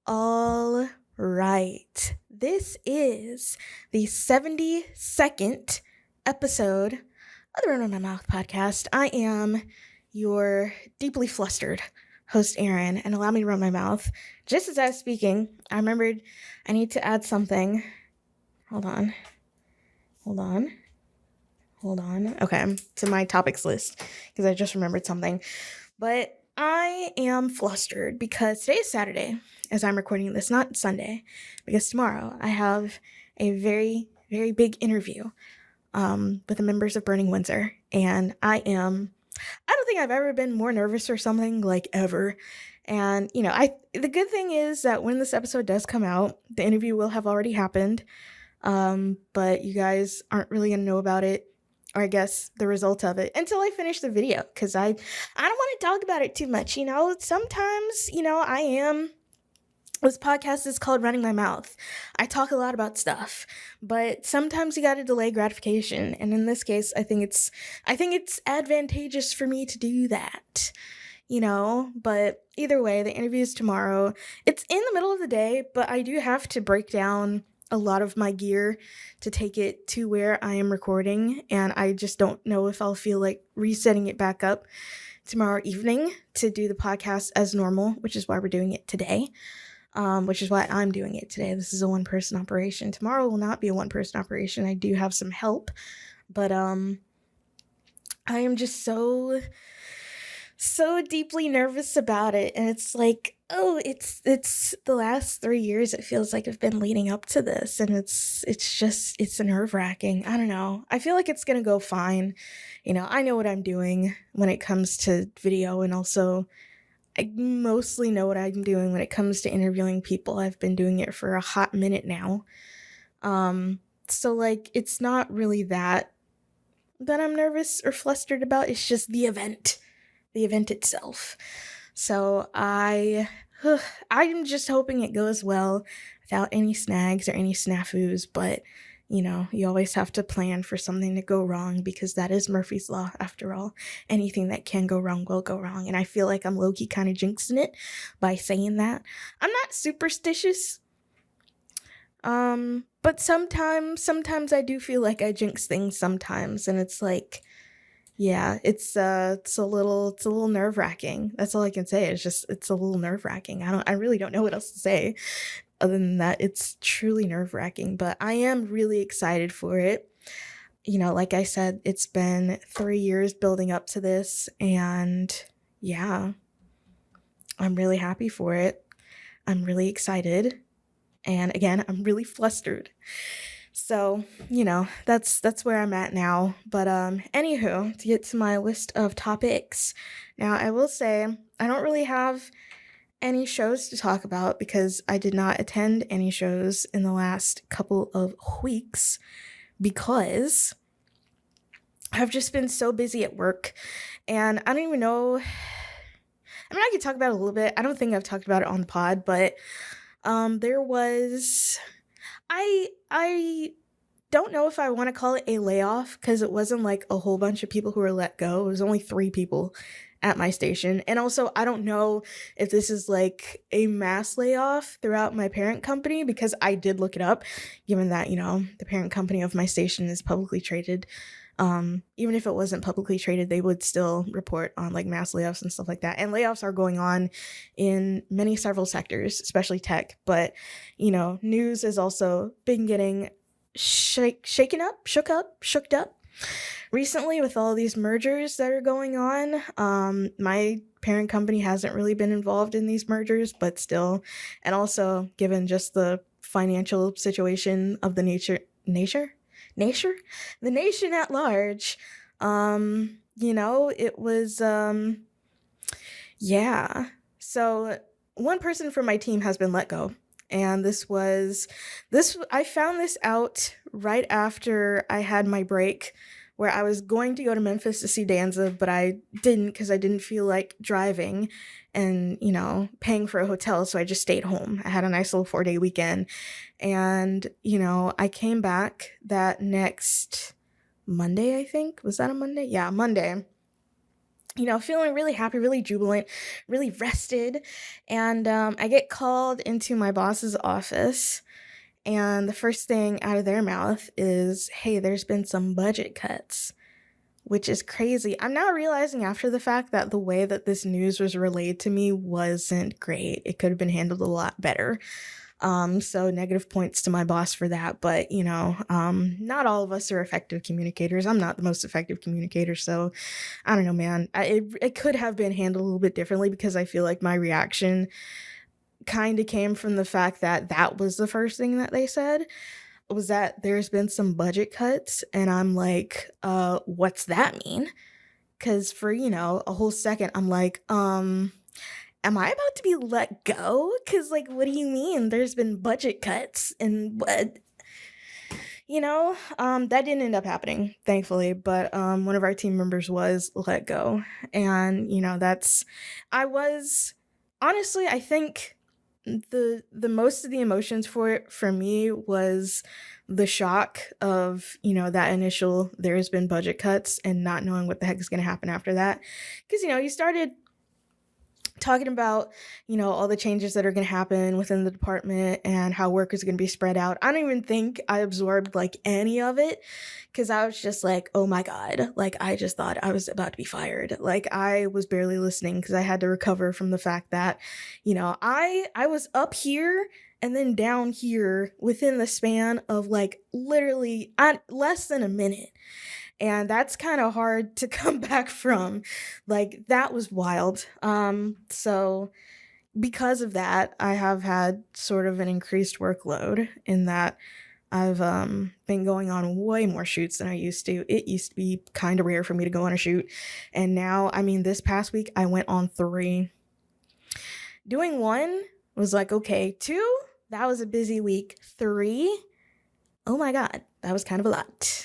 All right. This is the 72nd episode of the Runnin My Mouth podcast. I am your deeply flustered host, Aaron, and allow me to run my mouth. Just as I was speaking, I remembered I need to add something. Hold on. Okay, to my topics list because I just remembered something. But I am flustered because today is Saturday as I'm recording this, not Sunday, because tomorrow I have a very, very big interview with the members of Burning Windsor. And I don't think I've ever been more nervous or something, like ever. And, the good thing is that when this episode does come out, the interview will have already happened. But you guys aren't really going to know about it, or I guess the result of it, until I finish the video, because I don't want to talk about it too much. Sometimes, this podcast is called Running My Mouth. I talk a lot about stuff, but sometimes you got to delay gratification. And in this case, I think it's advantageous for me to do that, but either way, the interview is tomorrow. It's in the middle of the day, but I do have to break down a lot of my gear to take it to where I am recording, and I just don't know if I'll feel like resetting it back up tomorrow evening to do the podcast as normal, which is why we're doing it today, which is why I'm doing it today. This is a one-person operation. Tomorrow will not be a one-person operation. I do have some help, but I am just so deeply nervous about it, and it's like, it's the last 3 years it feels like I've been leading up to this, and it's nerve-wracking. I don't know. I feel like it's gonna go fine. I know what I'm doing when it comes to video, and also I mostly know what I'm doing when it comes to interviewing people. I've been doing it for a hot minute now. So like, it's not really that I'm nervous or flustered about. It's just the event itself. So I'm just hoping it goes well without any snags or any snafus, but you always have to plan for something to go wrong, because that is Murphy's Law after all. Anything that can go wrong will go wrong, and I feel like I'm low-key kind of jinxing it by saying that. I'm not superstitious, but sometimes I do feel like I jinx things sometimes, and it's like, yeah, it's a little nerve-wracking. That's all I can say. It's a little nerve-wracking. I really don't know what else to say other than that. It's truly nerve-wracking, but I am really excited for it. Like I said, it's been 3 years building up to this, and yeah, I'm really happy for it. I'm really excited. And again, I'm really flustered. So, that's where I'm at now. But anywho, to get to my list of topics. Now, I will say I don't really have any shows to talk about because I did not attend any shows in the last couple of weeks, because I've just been so busy at work, and I don't even know. I mean, I could talk about it a little bit. I don't think I've talked about it on the pod, but there was, I don't know if I want to call it a layoff, because it wasn't like a whole bunch of people who were let go. It was only 3 people at my station. And also, I don't know if this is like a mass layoff throughout my parent company, because I did look it up, given that, the parent company of my station is publicly traded. Even if it wasn't publicly traded, they would still report on like mass layoffs and stuff like that. And layoffs are going on in several sectors, especially tech. But, news has also been getting shook up recently with all these mergers that are going on. My parent company hasn't really been involved in these mergers, but still, and also given just the financial situation of the the nation at large, it was, yeah. So one person from my team has been let go. And I found this out right after I had my break, where I was going to go to Memphis to see Danza, but I didn't, because I didn't feel like driving and, paying for a hotel. So I just stayed home. I had a nice little 4-day weekend. And, I came back that next Monday, I think. Was that a Monday? Yeah, Monday. feeling really happy, really jubilant, really rested. And I get called into my boss's office, and the first thing out of their mouth is, hey, there's been some budget cuts, which is crazy. I'm now realizing after the fact that the way that this news was relayed to me wasn't great. It could have been handled a lot better. So negative points to my boss for that. But, not all of us are effective communicators. I'm not the most effective communicator. So I don't know, man. It could have been handled a little bit differently, because I feel like my reaction kind of came from the fact that that was the first thing that they said, was that there's been some budget cuts. And I'm like, what's that mean? Because for, a whole second, I'm like, am I about to be let go? Because, like, what do you mean there's been budget cuts? And what? That didn't end up happening, thankfully, but one of our team members was let go. And, I was, honestly, I think the most of the emotions for it for me was the shock of, that initial there's been budget cuts and not knowing what the heck is going to happen after that. Because, you started talking about, all the changes that are going to happen within the department and how work is going to be spread out. I don't even think I absorbed like any of it, because I was just like, oh my God, like I just thought I was about to be fired. Like I was barely listening because I had to recover from the fact that, I was up here and then down here within the span of like literally less than a minute. And that's kind of hard to come back from. Like that was wild. So because of that, I have had sort of an increased workload in that I've been going on way more shoots than I used to. It used to be kind of rare for me to go on a shoot. And now, this past week I went on 3. Doing 1 was like, okay, 2, that was a busy week. 3, oh my God, that was kind of a lot.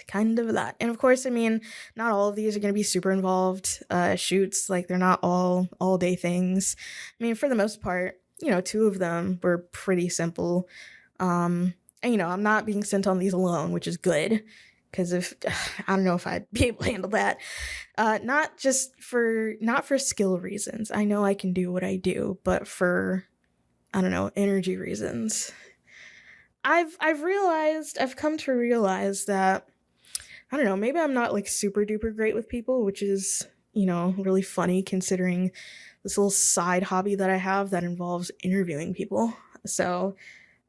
And of course, not all of these are going to be super involved shoots. Like they're not all day things. For the most part, 2 of them were pretty simple. And, I'm not being sent on these alone, which is good. Because I don't know if I'd be able to handle that. Not for skill reasons. I know I can do what I do, but for, I don't know, energy reasons. I've come to realize that, I don't know, maybe I'm not like super duper great with people, which is, really funny considering this little side hobby that I have that involves interviewing people. So,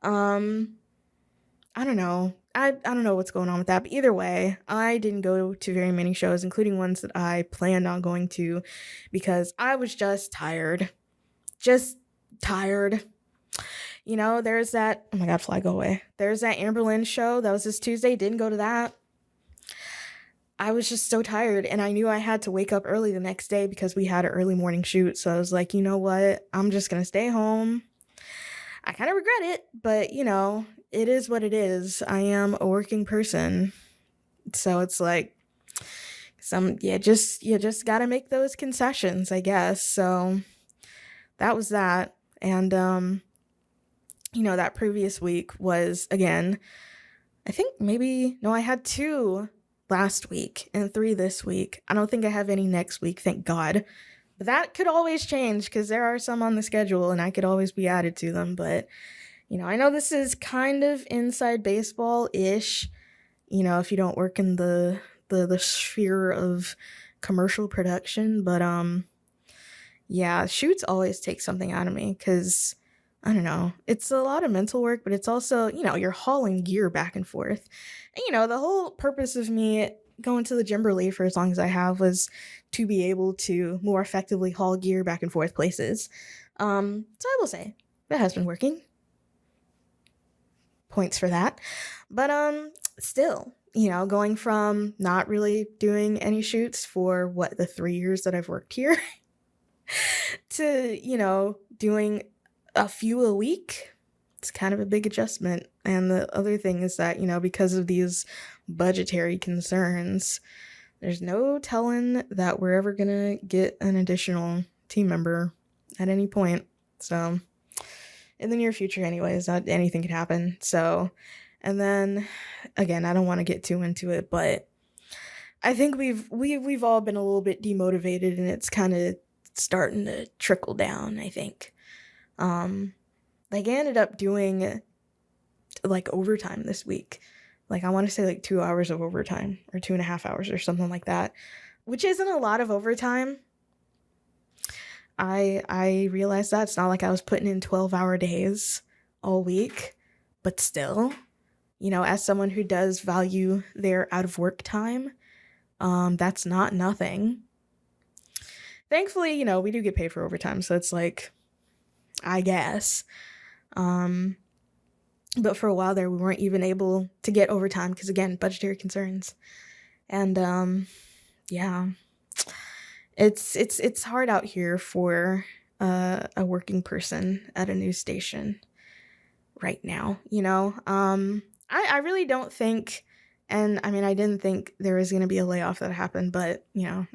I don't know. I don't know what's going on with that, but either way, I didn't go to very many shows, including ones that I planned on going to, because I was just tired. There's that, oh my God, fly, go away. There's that Amber Lynn show. That was this Tuesday. Didn't go to that. I was just so tired, and I knew I had to wake up early the next day because we had an early morning shoot. So I was like, you know what? I'm just going to stay home. I kind of regret it, but it is what it is. I am a working person. So it's like you just got to make those concessions, I guess. So that was that. And, that previous week was, again, I think I had 2 last week and 3 this week. I don't think I have any next week, thank God. But that could always change because there are some on the schedule and I could always be added to them. But, I know this is kind of inside baseball-ish, if you don't work in the sphere of commercial production. But, yeah, shoots always take something out of me because, I don't know, it's a lot of mental work, but it's also, you're hauling gear back and forth. And, the whole purpose of me going to the Gimberley for as long as I have was to be able to more effectively haul gear back and forth places. So I will say that has been working. Points for that. But still, going from not really doing any shoots for the 3 years that I've worked here to, doing a few a week, it's kind of a big adjustment. And the other thing is that, because of these budgetary concerns, there's no telling that we're ever gonna get an additional team member at any point. So in the near future anyways, anything could happen. So, and then again, I don't want to get too into it, but I think we've all been a little bit demotivated, and it's kind of starting to trickle down, I think. Like I ended up doing like overtime this week. Like I want to say like 2 hours of overtime or 2.5 hours or something like that, which isn't a lot of overtime. I realized that it's not like I was putting in 12-hour days all week, but still, as someone who does value their out of work time, that's not nothing. Thankfully, we do get paid for overtime, so it's like, I guess. But for a while there, we weren't even able to get overtime because, again, budgetary concerns. And yeah, it's hard out here for a working person at a news station right now. I really don't think, and I mean, I didn't think there was going to be a layoff that happened, but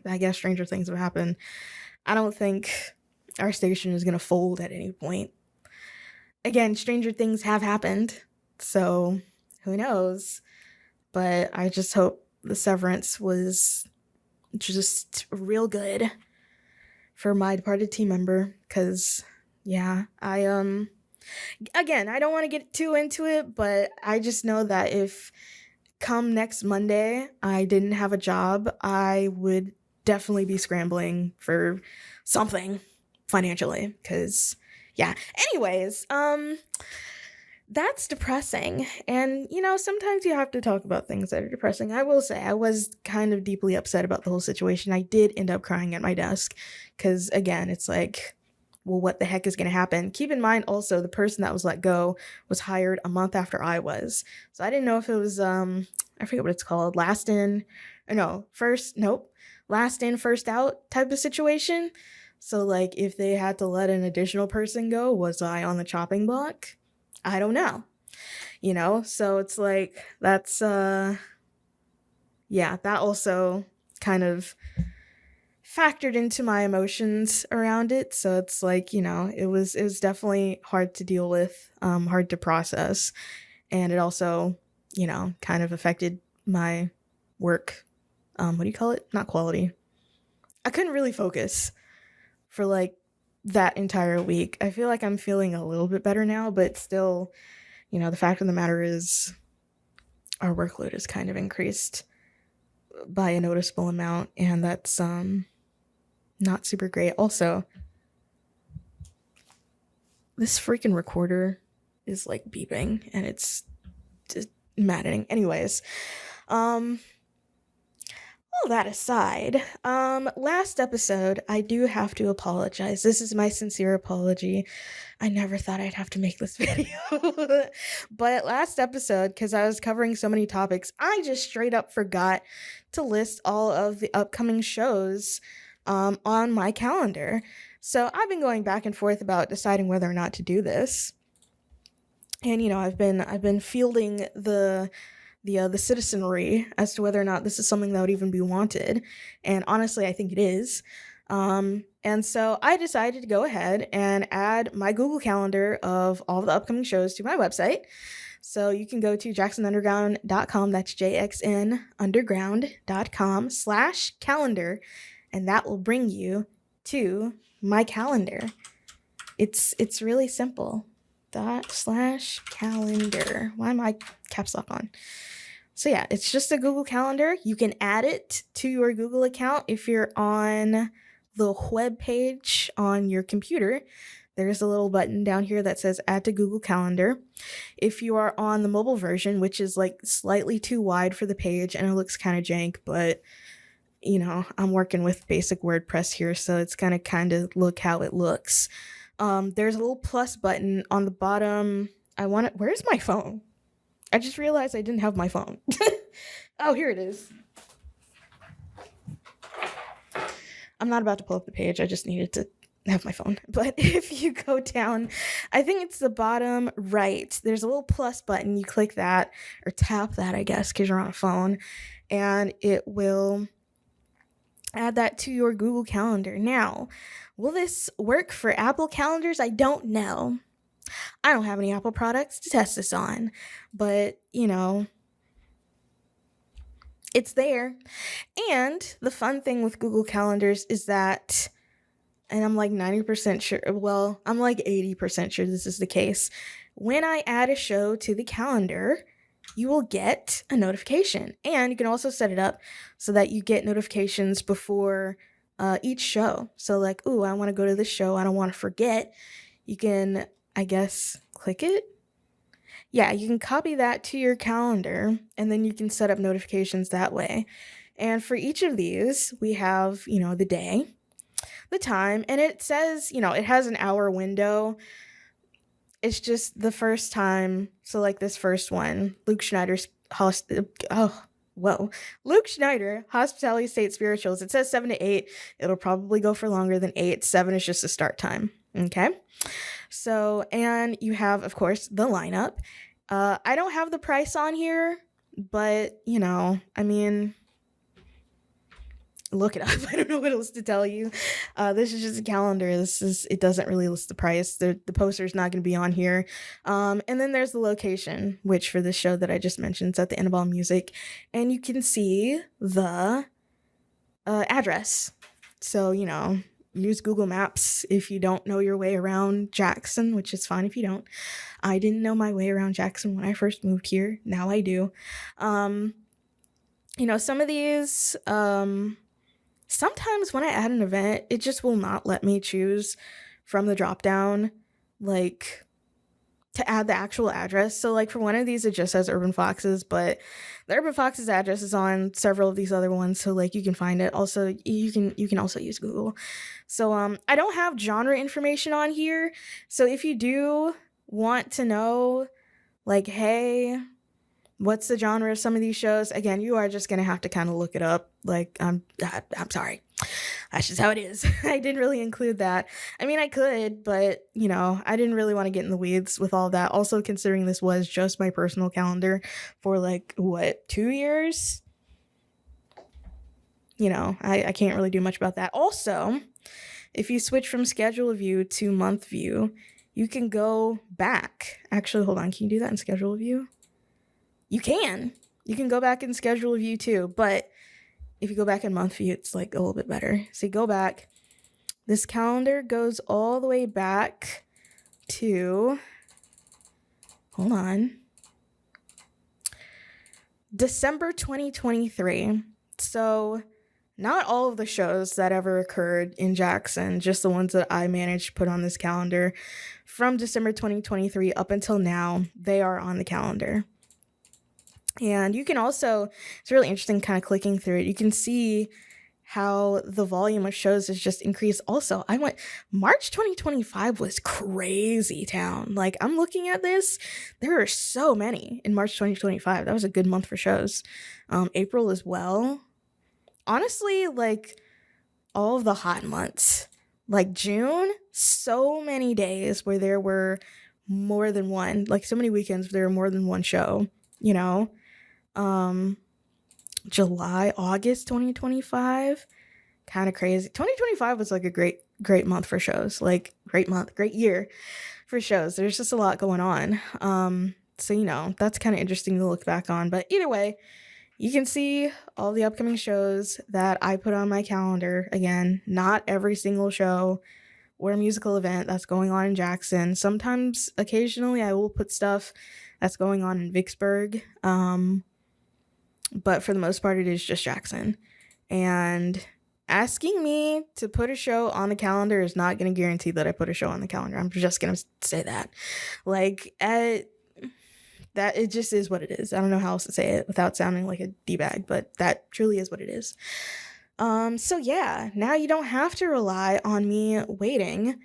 I guess stranger things have happened. I don't think our station is going to fold at any point. Again, stranger things have happened, so who knows? But I just hope the severance was just real good for my departed team member, because again, I don't want to get too into it, but I just know that if come next Monday I didn't have a job, I would definitely be scrambling for something financially, because anyways, that's depressing. And sometimes you have to talk about things that are depressing. I will say I was kind of deeply upset about the whole situation. I did end up crying at my desk because, again, it's like, well, what the heck is going to happen? Keep in mind also the person that was let go was hired a month after I was. So I didn't know if it was, I forget what it's called, last in, first out type of situation. So like if they had to let an additional person go, was I on the chopping block? I don't know. So it's like, that's, that also kind of factored into my emotions around it. So it's like, it was definitely hard to deal with, hard to process. And it also, kind of affected my work. What do you call it? Not quality. I couldn't really focus for like that entire week. I feel like I'm feeling a little bit better now, but still, the fact of the matter is our workload is kind of increased by a noticeable amount, and that's not super great. Also, this freaking recorder is like beeping and it's just maddening. Anyways, all that aside, last episode, I do have to apologize. This is my sincere apology. I never thought I'd have to make this video. But last episode, because I was covering so many topics, I just straight up forgot to list all of the upcoming shows on my calendar. So I've been going back and forth about deciding whether or not to do this. And I've been fielding the citizenry as to whether or not this is something that would even be wanted. And honestly, I think it is. And so I decided to go ahead and add my Google Calendar of all the upcoming shows to my website. So you can go to jacksonunderground.com. That's jacksonunderground.com/calendar. And that will bring you to my calendar. It's really simple. ./calendar. Why am I caps lock on? So yeah, it's just a Google Calendar. You can add it to your Google account if you're on the web page on your computer. There's a little button down here that says add to Google Calendar. If you are on the mobile version, which is like slightly too wide for the page and it looks kind of jank, but I'm working with basic WordPress here, so it's gonna kind of look how it looks. There's a little plus button on the bottom. Where's my phone? I just realized I didn't have my phone. Oh, here it is. I'm not about to pull up the page. I just needed to have my phone. But if you go down, I think it's the bottom right. There's a little plus button. You click that or tap that, I guess, because you're on a phone, and it will add that to your Google Calendar. Now, will this work for Apple calendars? I don't know. I don't have any Apple products to test this on, but It's there. And the fun thing with Google Calendars is that, and I'm like 90% sure, well, I'm like 80% sure this is the case. When I add a show to the calendar, you will get a notification. And you can also set it up so that you get notifications before each show. So, like, ooh, I want to go to this show. I don't want to forget. You can, I guess, click it. Yeah, you can copy that to your calendar and then you can set up notifications that way. And for each of these, we have, the day, the time, and it says, it has an hour window. It's just the first time. So like this first one, Luke Schneider's Luke Schneider, Hospitality State Spirituals. It says 7 to 8. It'll probably go for longer than 8. 7 is just the start time. Okay. So, and you have, of course, the lineup. I don't have the price on here, but, look it up. I don't know what else to tell you. This is just a calendar. It doesn't really list the price. The poster is not going to be on here. And then there's the location, which for this show that I just mentioned is at the End of All Music. And you can see the address. So, use Google Maps if you don't know your way around Jackson, which is fine if you don't. I didn't know my way around Jackson when I first moved here. Now I do. Some of these, sometimes when I add an event, it just will not let me choose from the drop down, like, to add the actual address. So like for one of these, it just says Urban Foxes, but the Urban Foxes address is on several of these other ones. So like you can find it. Also, you can also use Google. So I don't have genre information on here. So if you do want to know, like, hey, what's the genre of some of these shows? Again, you are just going to have to kind of look it up. Like, I'm sorry. That's just how it is. I didn't really include that. I mean, I could, but, I didn't really want to get in the weeds with all that. Also, considering this was just my personal calendar for, 2 years? I can't really do much about that. Also, if you switch from schedule view to month view, you can go back. Actually, hold on. Can you do that in schedule view? You can. You can go back in schedule view too, but if you go back in month view, it's a little bit better. So you go back. This calendar goes all the way back to, hold on, December 2023. So not all of the shows that ever occurred in Jackson, just the ones that I managed to put on this calendar from December 2023 up until now, they are on the calendar. And you can also, it's really interesting kind of clicking through it. You can see how the volume of shows has just increased. Also, March 2025 was crazy town. Like, I'm looking at this, there are so many in March 2025. That was a good month for shows. April as well. Honestly, all of the hot months, like June, so many days where there were more than one, so many weekends where there were more than one show, July, August 2025, kind of crazy. 2025 was a great month for shows. Great month, great year for shows. There's just a lot going on. So that's kind of interesting to look back on. But either way, you can see all the upcoming shows that I put on my calendar. Again, not every single show or musical event that's going on in Jackson. Sometimes, occasionally, I will put stuff that's going on in Vicksburg. But for the most part, it is just Jackson. And asking me to put a show on the calendar is not going to guarantee that I put a show on the calendar. I'm just going to say that. That it just is what it is. I don't know how else to say it without sounding like a D-bag, but that truly is what it is. So yeah, now you don't have to rely on me waiting,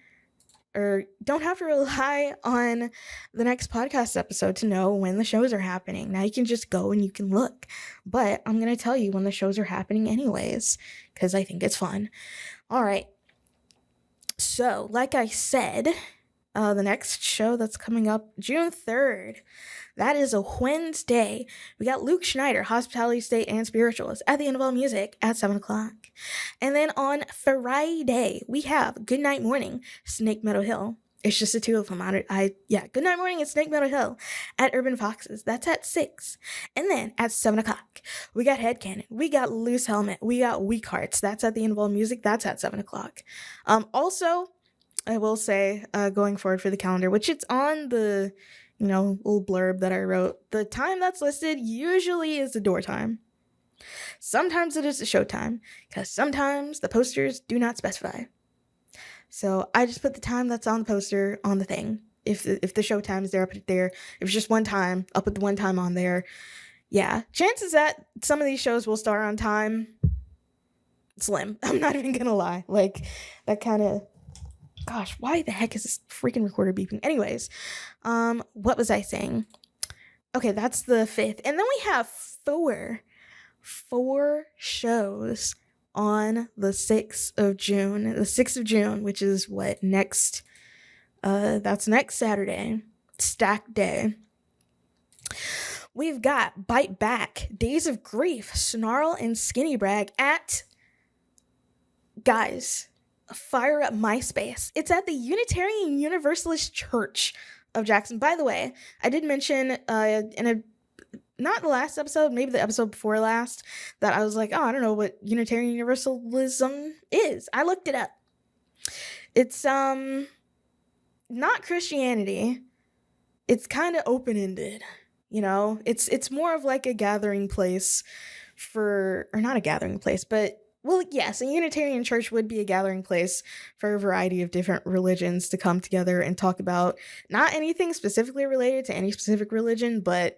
or don't have to rely on the next podcast episode to know when the shows are happening. Now you can just go and you can look. But I'm going to tell you when the shows are happening anyways, because I think it's fun. All right. So, like I said, the next show that's coming up June 3rd, that is a Wednesday. We got Luke Schneider, Hospitality State and Spirituals at the End of All Music at 7 o'clock. And then on Friday, we have Goodnight Morning, Snake Meadow Hill It's just the two of them. Good Night Morning at Snake Meadow Hill at Urban Foxes. That's at 6. And then at 7 o'clock, we got Headcanon. We got Loose Helmet. We got Weak Hearts. That's at the Involved Music. That's at 7 o'clock. Also, I will say, going forward for the calendar, which it's on the, little blurb that I wrote, the time that's listed usually is the door time. Sometimes it is the show time, because sometimes the posters do not specify. So I just put the time that's on the poster on the thing. If the show time is there, I put it there. If it's just one time, I'll put the one time on there. Yeah, chances that some of these shows will start on time, slim. I'm not even gonna lie. Like, that kind of... Gosh, why the heck is this freaking recorder beeping? Anyways, what was I saying? Okay, that's the 5th. And then we have four shows on the 6th of June. The 6th of June, which is what, next... that's next Saturday. Stack Day. We've got Bite Back, Days of Grief, Snarl, and Skinny Brag at... Guys... Fire up MySpace. It's at the Unitarian Universalist Church of Jackson. By the way, I did mention not the last episode, maybe the episode before last, that I was like, I don't know what Unitarian Universalism is. I looked it up. It's not Christianity. It's kind of open-ended, It's more of like a gathering place or not a gathering place, but well, yes, a Unitarian church would be a gathering place for a variety of different religions to come together and talk about not anything specifically related to any specific religion, but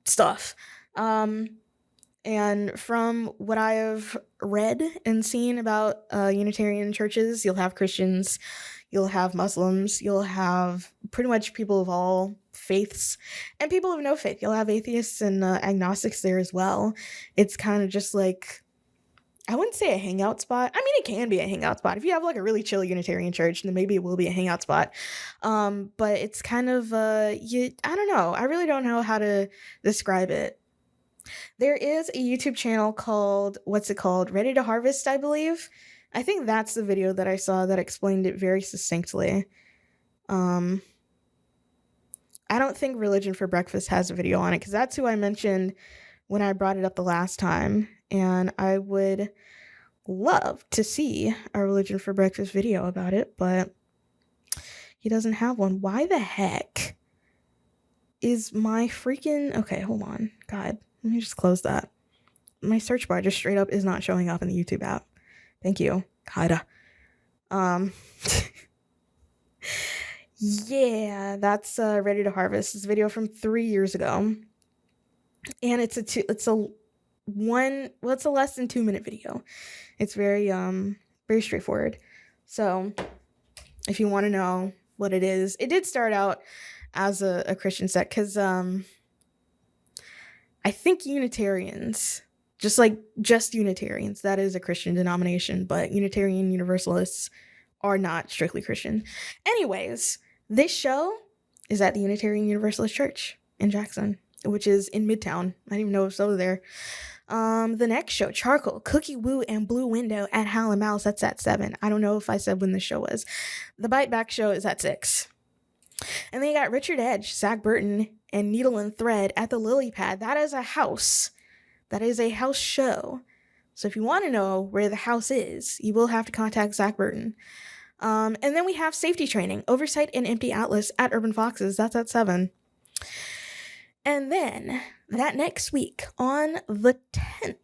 stuff. And from what I have read and seen about Unitarian churches, you'll have Christians, you'll have Muslims, you'll have pretty much people of all faiths, and people of no faith. You'll have atheists and agnostics there as well. It's kind of just like... I wouldn't say a hangout spot. I mean, it can be a hangout spot. If you have like a really chill Unitarian church, then maybe it will be a hangout spot. But it's kind of, I don't know. I really don't know how to describe it. There is a YouTube channel called, Ready to Harvest, I believe. I think that's the video that I saw that explained it very succinctly. I don't think Religion for Breakfast has a video on it, because that's who I mentioned when I brought it up the last time. And I would love to see a Religion for Breakfast video about it, but he doesn't have one. Why the heck is my freaking... Okay, hold on. God, let me just close that. My search bar just straight up is not showing up in the YouTube app. Thank you. God. Yeah, that's Ready to Harvest. This video from 3 years ago. And it's a less than 2 minute video. It's very straightforward. So if you want to know what it is, it did start out as a Christian sect, because I think Unitarians, just Unitarians, that is a Christian denomination, but Unitarian Universalists are not strictly Christian. Anyways, this show is at the Unitarian Universalist Church in Jackson, which is in Midtown. I didn't even know it was over there. The next show, Charcoal, Cookie Woo, and Blue Window at Howl and Mouse, that's at 7. I don't know if I said when the show was. The Bite Back show is at 6. And then you got Richard Edge, Zach Burton, and Needle and Thread at the Lily Pad. That is a house. That is a house show. So if you want to know where the house is, you will have to contact Zach Burton. And then we have Safety Training, Oversight, and Empty Atlas at Urban Foxes. That's at 7. And then that next week on the 10th,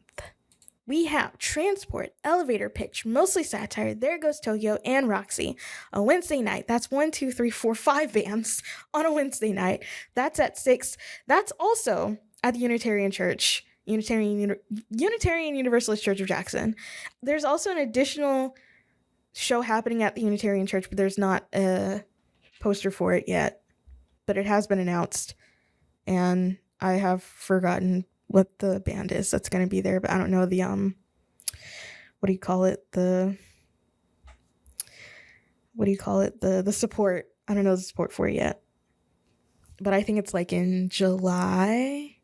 we have Transport, Elevator Pitch, Mostly Satire, There Goes Tokyo, and Roxy. A Wednesday night. That's 1, 2, 3, 4, 5 bands on a Wednesday night. That's at 6. That's also at the Unitarian Church, Unitarian Universalist Church of Jackson. There's also an additional show happening at the Unitarian Church, but there's not a poster for it yet. But it has been announced. And I have forgotten what the band is that's going to be there, but I don't know the, what do you call it? The support. I don't know the support for it yet. But I think it's like in July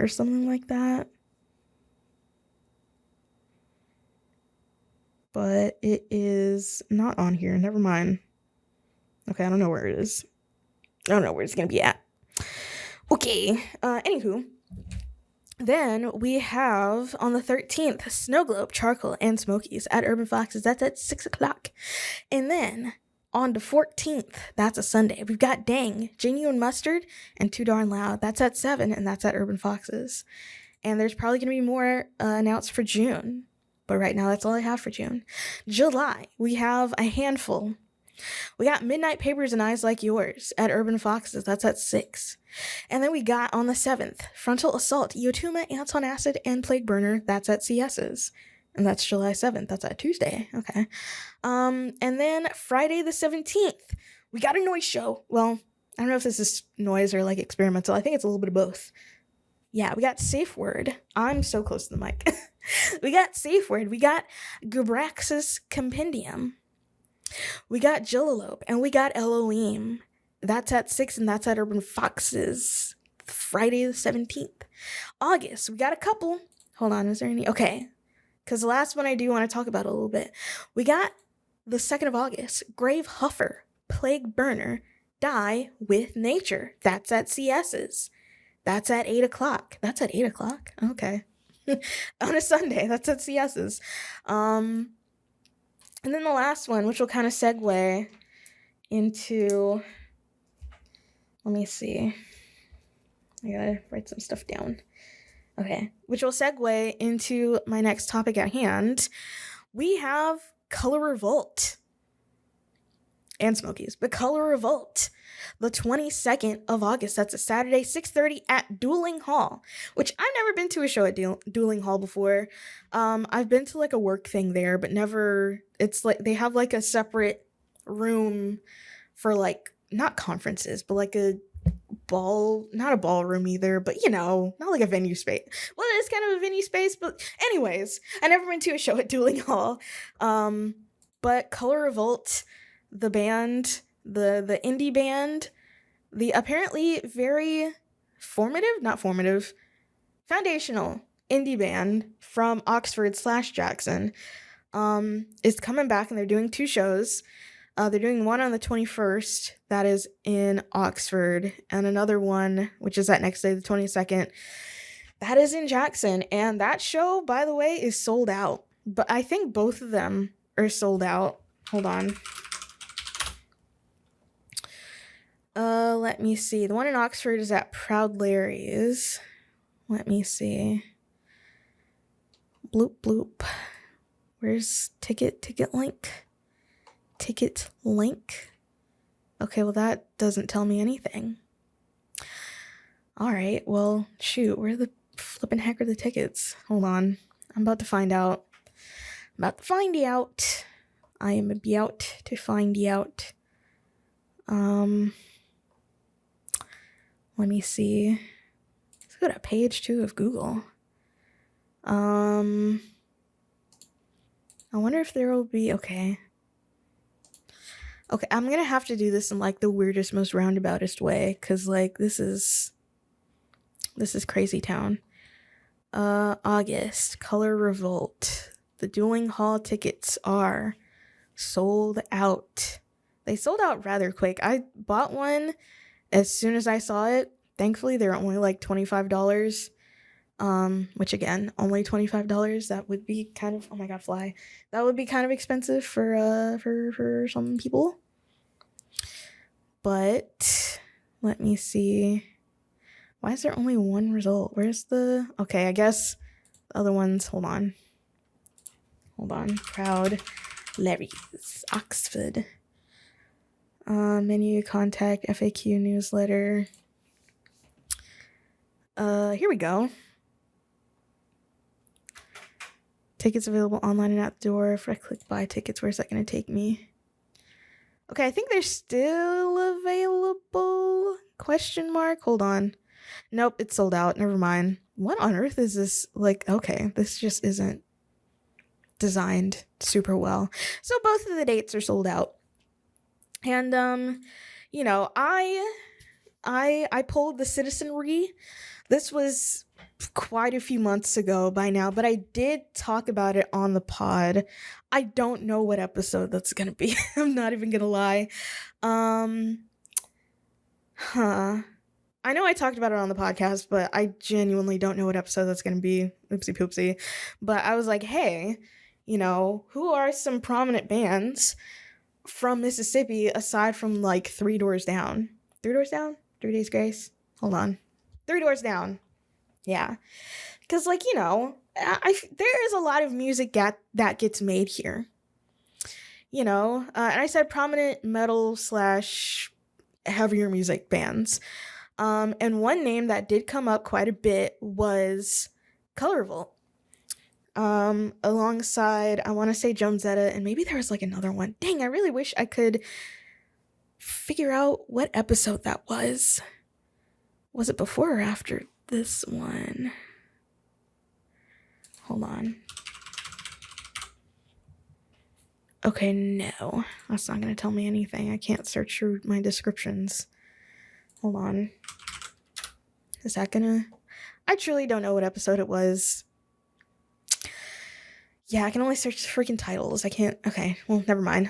or something like that. But it is not on here. Never mind. Okay, I don't know where it is. I don't know where it's gonna be at. Okay, anywho. Then we have on the 13th, Snow Globe, Charcoal, and Smokies at Urban Foxes. That's at 6 o'clock. And then on the 14th, that's a Sunday, we've got Dang, Genuine Mustard, and Too Darn Loud. That's at 7, and that's at Urban Foxes. And there's probably going to be more announced for June. But right now, that's all I have for June. July, we have a handful. We got Midnight Papers and Eyes Like Yours at Urban Foxes. That's at 6. And then we got on the 7th, Frontal Assault, Yotuma, Ants on Acid, and Plague Burner. That's at CS's. And that's July 7th. That's at Tuesday. Okay. And then Friday the 17th, we got a noise show. Well, I don't know if this is noise or like experimental. I think it's a little bit of both. Yeah, we got Safe Word. I'm so close to the mic. We got Safe Word. We got Gubraxis Compendium. We got Jillalope, and we got Elohim. That's at 6, and that's at Urban Foxes. Friday the 17th. August, we got a couple. Hold on, is there any? Okay, because the last one I do want to talk about a little bit. We got the 2nd of August, Grave Huffer, Plague Burner, Die with Nature. That's at CS's. That's at 8 o'clock. That's at 8 o'clock? Okay. On a Sunday, that's at CS's. And then the last one, which will kind of segue into, let me see. I gotta write some stuff down. Okay, which will segue into my next topic at hand. We have Colour Revolt and Smokies, but Colour Revolt, the 22nd of August. That's a Saturday, 6:30 at Dueling Hall, which I've never been to a show at Dueling Hall before. I've been to like a work thing there, but never, it's like they have like a separate room for like, not conferences, but like a not a ballroom either, but you know, not like a venue space. Well, it's kind of a venue space, but anyways, I never been to a show at Dueling Hall. But Colour Revolt, the band, the indie band, the apparently very foundational indie band from Oxford/Jackson, is coming back, and they're doing 2 shows. They're doing one on the 21st, that is in Oxford, and another one, which is that next day, the 22nd, that is in Jackson. And that show, by the way, is sold out. But I think both of them are sold out. Hold on. Let me see. The one in Oxford is at Proud Larry's. Let me see. Bloop, bloop. Where's ticket link? Ticket link? Okay, well that doesn't tell me anything. Alright, well, shoot. Where the flippin' heck are the tickets? Hold on. I'm about to find out. I am about to find out. Let me see. Let's go to page 2 of Google. I wonder if there will be, okay, I'm gonna have to do this in like the weirdest, most roundaboutest way, because like this is crazy town. August, Colour Revolt. The Dueling Hall tickets are sold out. They sold out rather quick. I bought one as soon as I saw it. Thankfully, they're only like $25. Which again, only $25. That would be kind of, oh my god, fly. That would be kind of expensive for some people. But let me see. Why is there only one result? Where's the, okay, I guess the other ones, hold on. Proud Larry's, Oxford. Menu, contact, FAQ, newsletter. Here we go. Tickets available online and at the door. If I click buy tickets, where's that going to take me? Okay, I think they're still available? Question mark? Hold on. Nope, it's sold out. Never mind. What on earth is this? Like, okay, this just isn't designed super well. So both of the dates are sold out. And, you know, I pulled the citizenry. This was quite a few months ago by now, but I did talk about it on the pod. I don't know what episode that's gonna be. I'm not even gonna lie. Um, huh. I know I talked about it on the podcast, but I genuinely don't know what episode that's gonna be. Oopsie poopsie. But I was like, hey, who are some prominent bands from Mississippi aside from like Three Doors Down? Three Doors Down? 3 Days Grace? Hold on. Three Doors Down. Yeah. Because, like, there is a lot of music that gets made here. And I said prominent metal / heavier music bands. And one name that did come up quite a bit was Colour Revolt. Alongside, I want to say Joan Zeta, and maybe there was like another one. Dang, I really wish I could figure out what episode that was. Was it before or after this one? Hold on. Okay, no. That's not going to tell me anything. I can't search through my descriptions. Hold on. Is that gonna... I truly don't know what episode it was. Yeah, I can only search freaking titles. I can't... Okay, well, never mind.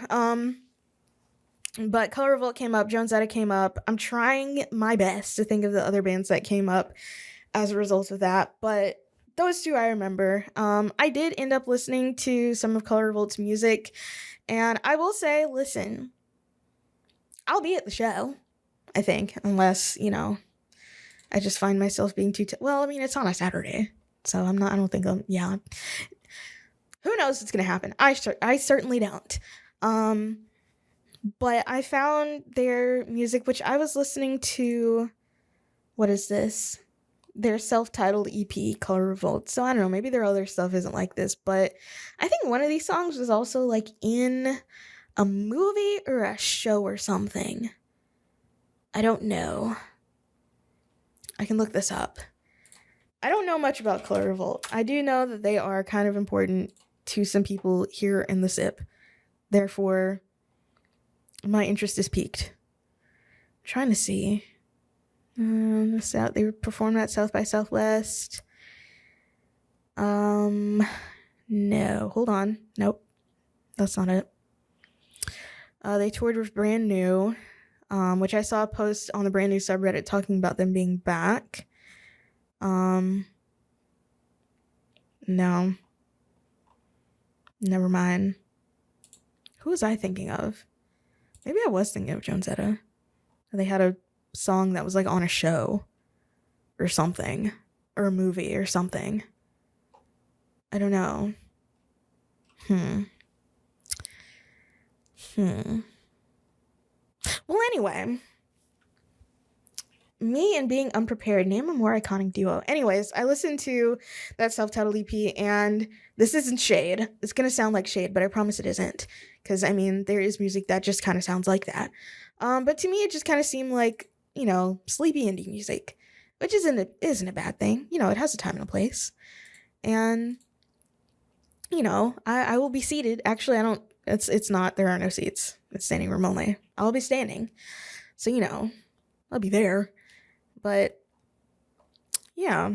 But Colour Revolt came up. Joan Zeta came up. I'm trying my best to think of the other bands that came up as a result of that. But those two I remember. I did end up listening to some of Colour Revolt's music. And I will say, listen, I'll be at the show, I think. Unless, I just find myself being too... well, I mean, it's on a Saturday. So I don't think yeah. Who knows what's going to happen? I certainly don't. But I found their music, which I was listening to... What is this? Their self-titled EP, Colour Revolt. So I don't know, maybe their other stuff isn't like this, but I think one of these songs was also like in a movie or a show or something. I don't know. I can look this up. I don't know much about Colour Revolt. I do know that they are kind of important to some people here in the SIP. Therefore, my interest is piqued. I'm trying to see. They performed at South by Southwest. No, hold on. Nope, that's not it. They toured with Brand New, which I saw a post on the Brand New subreddit talking about them being back. No, never mind. Who was I thinking of? Maybe I was thinking of Joan Zeta. They had a song that was like on a show or something, or a movie or something. I don't know. Well, anyway, me and being unprepared, name a more iconic duo. Anyways, I listened to that self-titled EP, and this isn't shade. It's gonna sound like shade, but I promise it isn't, because I mean, there is music that just kind of sounds like that. But to me, it just kind of seemed like, sleepy indie music, which isn't a bad thing. It has a time and a place. And, I will be seated. Actually, it's not, there are no seats. It's standing room only. I'll be standing. So, I'll be there. But, yeah.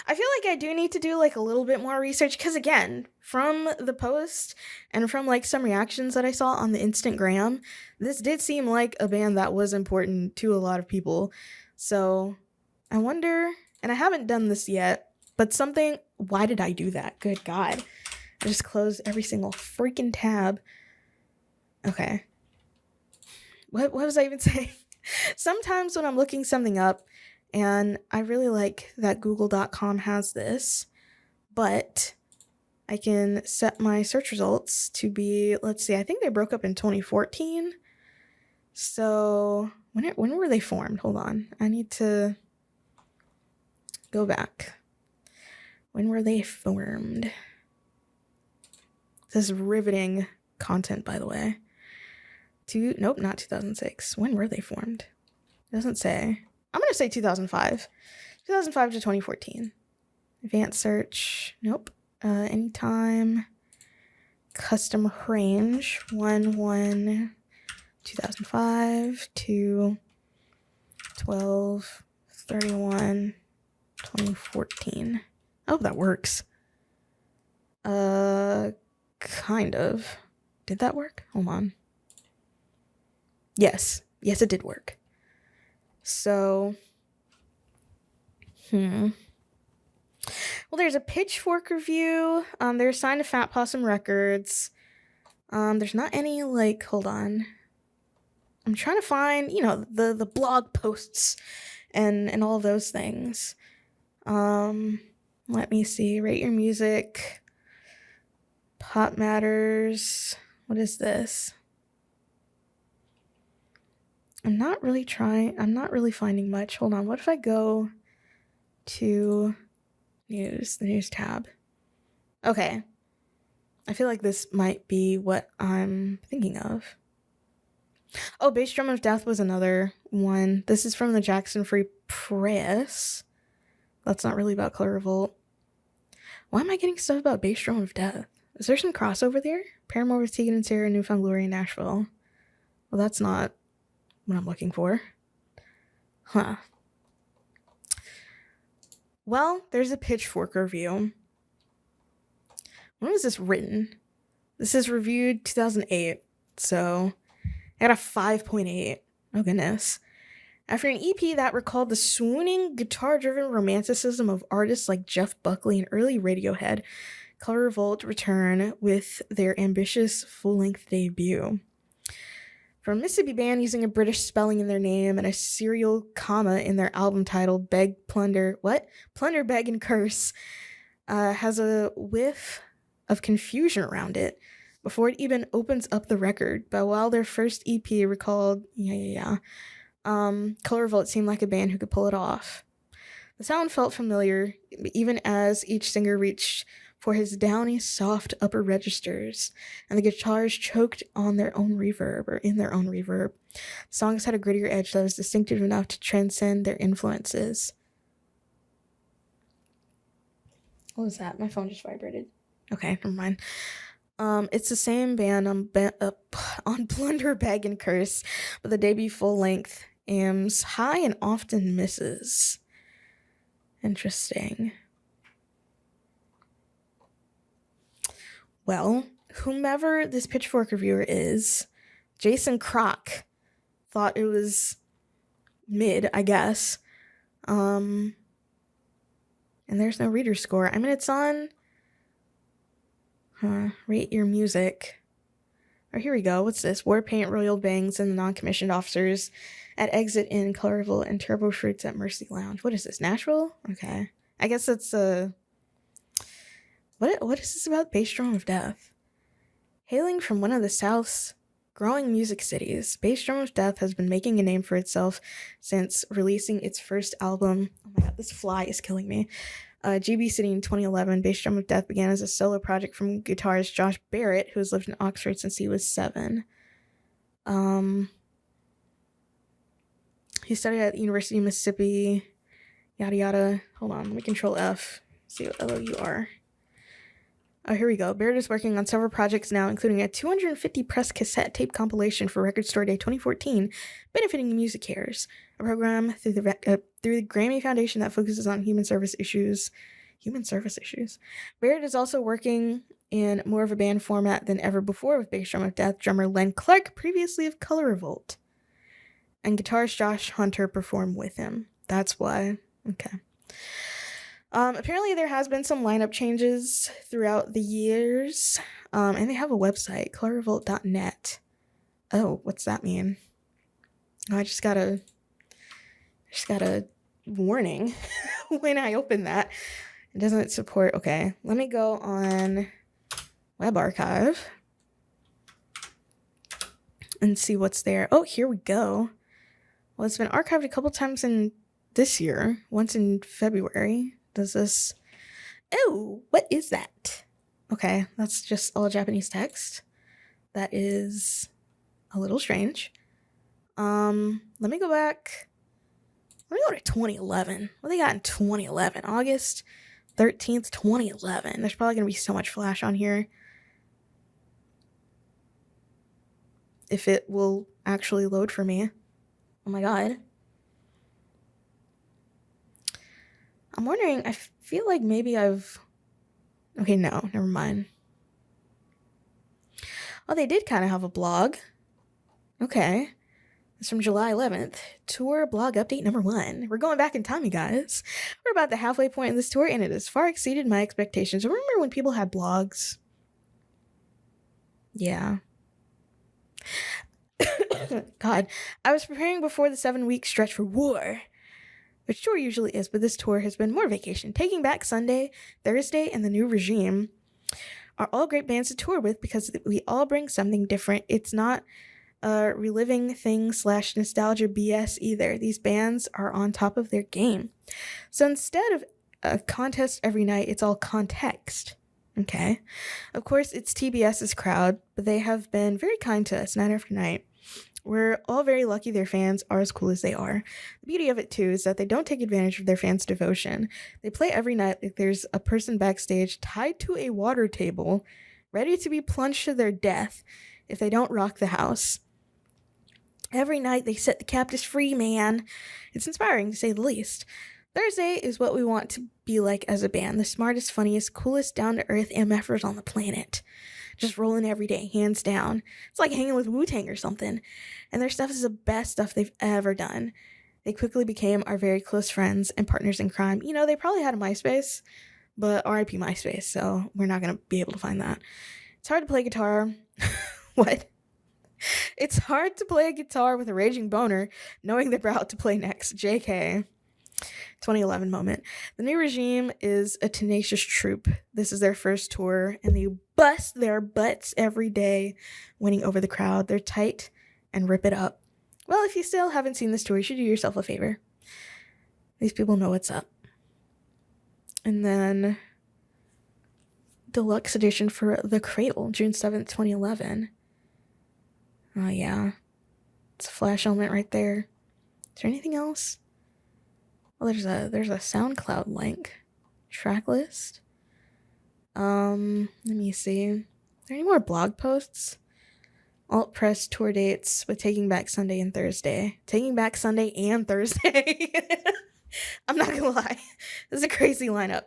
I feel like I do need to do like a little bit more research, because again, from the post and from like some reactions that I saw on the Instagram, this did seem like a band that was important to a lot of people. So I wonder, and I haven't done this yet, but why did I do that? Good God. I just closed every single freaking tab. Okay. What was I even saying? Sometimes when I'm looking something up, and I really like that Google.com has this, but I can set my search results to be, let's see, I think they broke up in 2014. So when were they formed? Hold on. I need to go back. When were they formed? This is riveting content, by the way. Nope, not 2006. When were they formed? It doesn't say. I'm going to say 2005. 2005 to 2014. Advanced search. Nope. Anytime. Custom range. 2005 to 12 31, 2014. Oh, that works. Kind of. Did that work? Hold on. Yes, it did work. So, well, there's a Pitchfork review. They're signed to Fat Possum Records. There's not any, like, hold on. I'm trying to find, the blog posts and all those things. Let me see. Rate Your Music. Pop Matters. What is this? I'm not really finding much. Hold on. What if I go to news, the news tab? Okay. I feel like this might be what I'm thinking of. Oh, Bass Drum of Death was another one. This is from the Jackson Free Press. That's not really about Colour Revolt. Why am I getting stuff about Bass Drum of Death? Is there some crossover there? Paramore with Tegan and Sarah, Newfound Glory in Nashville. Well, that's not what I'm looking for. Huh. Well, there's a Pitchfork review. When was this written? This is reviewed 2008, so I got a 5.8. Oh, goodness. After an EP that recalled the swooning, guitar-driven romanticism of artists like Jeff Buckley and early Radiohead, Colour Revolt return with their ambitious full-length debut. From a Mississippi band using a British spelling in their name and a serial comma in their album title, Plunder, Beg, and Curse, has a whiff of confusion around it before it even opens up the record. But while their first EP recalled, Colour Revolt seemed like a band who could pull it off. The sound felt familiar, even as each singer reached for his downy, soft upper registers, and the guitars choked on their own reverb, or in their own reverb. The songs had a grittier edge that was distinctive enough to transcend their influences. What was that? My phone just vibrated. Okay, never mind. It's the same band on Plunder, Beg, and Curse, but the debut full-length aims high and often misses. Interesting. Well, whomever this Pitchfork reviewer is, Jason Kroc thought it was mid, I guess. And there's no reader score. I mean, it's on Rate Your Music. Oh, here we go. What's this? War Paint, Royal Bangs, and the non-commissioned officers at Exit in Colour Revolt and Turbo Fruits at Mercy Lounge. What is this? Nashville? Okay. I guess that's What is this about Bass Drum of Death? Hailing from one of the South's growing music cities, Bass Drum of Death has been making a name for itself since releasing its first album. Oh my god, this fly is killing me. GB City in 2011. Bass Drum of Death began as a solo project from guitarist Josh Barrett, who has lived in Oxford since he was 7. He studied at the University of Mississippi, yada yada. Hold on, let me control F. See what LOUR. Oh, here we go. Barrett is working on several projects now, including a 250 press cassette tape compilation for Record Store Day 2014, benefiting Music Cares, a program through the Grammy Foundation that focuses on human service issues. Barrett is also working in more of a band format than ever before with Bass Drum of Death drummer Len Clark, previously of Colour Revolt, and guitarist Josh Hunter perform with him. That's why. Okay. Apparently there has been some lineup changes throughout the years, and they have a website, colourrevolt.net. Oh, what's that mean? Oh, I just got a warning when I open that. It doesn't support, okay. Let me go on Web Archive and see what's there. Oh, here we go. Well, it's been archived a couple times in this year, once in February. Does this... Oh, what is that? Okay, that's just all Japanese text. That is a little strange. Let me go back. Let me go to 2011. What they got in 2011? August 13th, 2011. There's probably going to be so much flash on here. If it will actually load for me. Oh my god. I'm wondering, I feel like maybe I've... Okay, no, never mind. Oh, they did kind of have a blog. Okay. It's from July 11th. Tour blog update number 1. We're going back in time, you guys. We're about the halfway point in this tour, and it has far exceeded my expectations. Remember when people had blogs? Yeah. God, I was preparing before the 7-week stretch for war, which tour usually is, but this tour has been more vacation. Taking Back Sunday, Thursday, and The New Regime are all great bands to tour with because we all bring something different. It's not reliving things / nostalgia BS either. These bands are on top of their game. So instead of a contest every night, it's all context. Okay. Of course, it's TBS's crowd, but they have been very kind to us night after night. We're all very lucky their fans are as cool as they are. The beauty of it, too, is that they don't take advantage of their fans' devotion. They play every night like there's a person backstage tied to a water table, ready to be plunged to their death if they don't rock the house. Every night they set the captives free, man. It's inspiring, to say the least. Thursday is what we want to be like as a band. The smartest, funniest, coolest, down-to-earth MFers on the planet. Just rolling every day, hands down. It's like hanging with Wu-Tang or something. And their stuff is the best stuff they've ever done. They quickly became our very close friends and partners in crime. You know, they probably had a MySpace, but RIP MySpace, so we're not going to be able to find that. It's hard to play guitar. What? It's hard to play a guitar with a raging boner, knowing they're about to play next. JK. 2011 moment. The New Regime is a tenacious troupe. This is their first tour, and they bust their butts every day, winning over the crowd. They're tight and rip it up. Well, if you still haven't seen this tour, you should do yourself a favor. These people know what's up. And then deluxe edition for The Cradle, June 7th, 2011. Oh, yeah. It's a flash element right there. Is there anything else? Well, there's a SoundCloud link. Track list. Let me see. Are there any more blog posts? Alt press tour dates with Taking Back Sunday and Thursday. Taking Back Sunday and Thursday. I'm not gonna lie. This is a crazy lineup.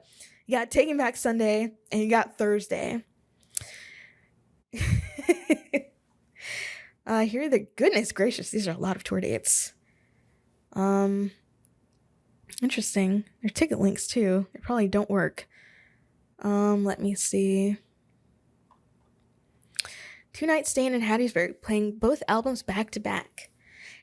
You got Taking Back Sunday and you got Thursday. Here, the goodness gracious, these are a lot of tour dates. Interesting. Their ticket links too. They probably don't work. Let me see. 2 nights staying in Hattiesburg, playing both albums back to back.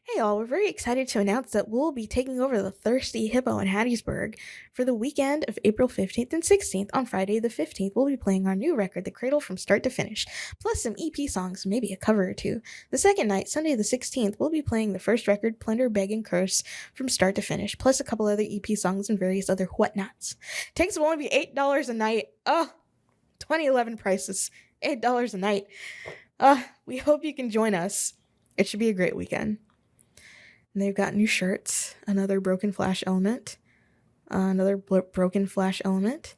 Hey y'all, we're very excited to announce that we'll be taking over the Thirsty Hippo in Hattiesburg for the weekend of April 15th and 16th. On Friday the 15th, we'll be playing our new record, The Cradle, from start to finish, plus some EP songs, maybe a cover or two. The second night, Sunday the 16th, we'll be playing the first record, Plunder, Beg, and Curse, from start to finish, plus a couple other EP songs and various other whatnots. Tickets will only be $8 a night. 2011 prices, $8 a night. We hope you can join us. It should be a great weekend. And they've got new shirts, another broken flash element, broken flash element.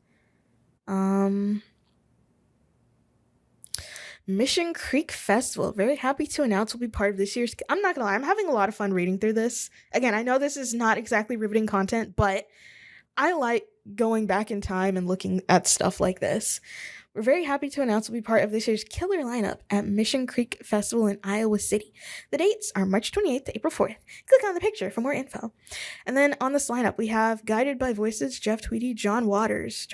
Mission Creek Festival. Very happy to announce we'll be part of this year's... I'm not gonna lie, I'm having a lot of fun reading through this. Again, I know this is not exactly riveting content, but I like going back in time and looking at stuff like this. We're very happy to announce we'll be part of this year's killer lineup at Mission Creek Festival in Iowa City. The dates are March 28th to April 4th. Click on the picture for more info. And then on this lineup, we have Guided by Voices, Jeff Tweedy, John Waters,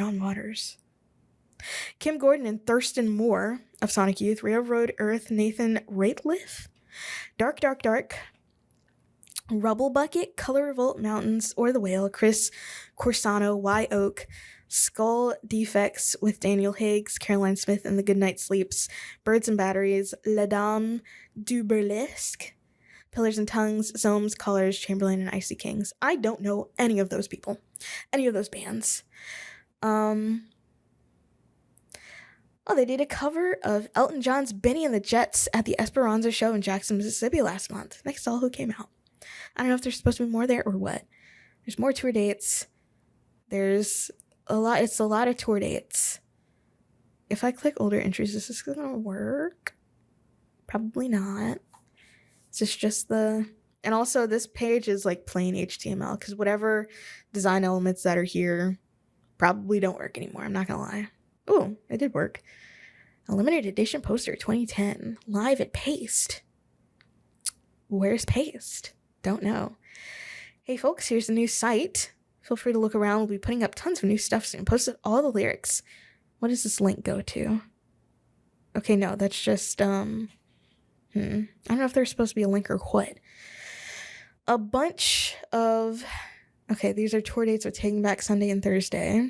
Kim Gordon and Thurston Moore of Sonic Youth, Railroad Earth, Nathan Rateliff, Dark, Rubble Bucket, Colour Revolt, Mountains, or The Whale, Chris Corsano, Y Oak, Skull Defects with Daniel Higgs, Caroline Smith and the Goodnight Sleeps, Birds and Batteries, La Dame du Burlesque, Pillars and Tongues, Zomes, Collars, Chamberlain, and Icy Kings. I don't know any of those people, any of those bands. They did a cover of Elton John's Benny and the Jets at the Esperanza show in Jackson, Mississippi last month. Next all who came out. I don't know if there's supposed to be more there or what. There's more tour dates. It's a lot of tour dates. If I click older entries, is this gonna work? Probably not. Is this just the... And also this page is like plain HTML because whatever design elements that are here probably don't work anymore. I'm not gonna lie. Ooh, it did work. A limited edition poster 2010 live at Paste. Where's Paste? Don't know. Hey folks, here's the new site. Feel free to look around. We'll be putting up tons of new stuff soon. Posted all the lyrics. What does this link go to? Okay, no, that's just I don't know if there's supposed to be a link or what. A bunch of these are tour dates with Taking Back Sunday and Thursday.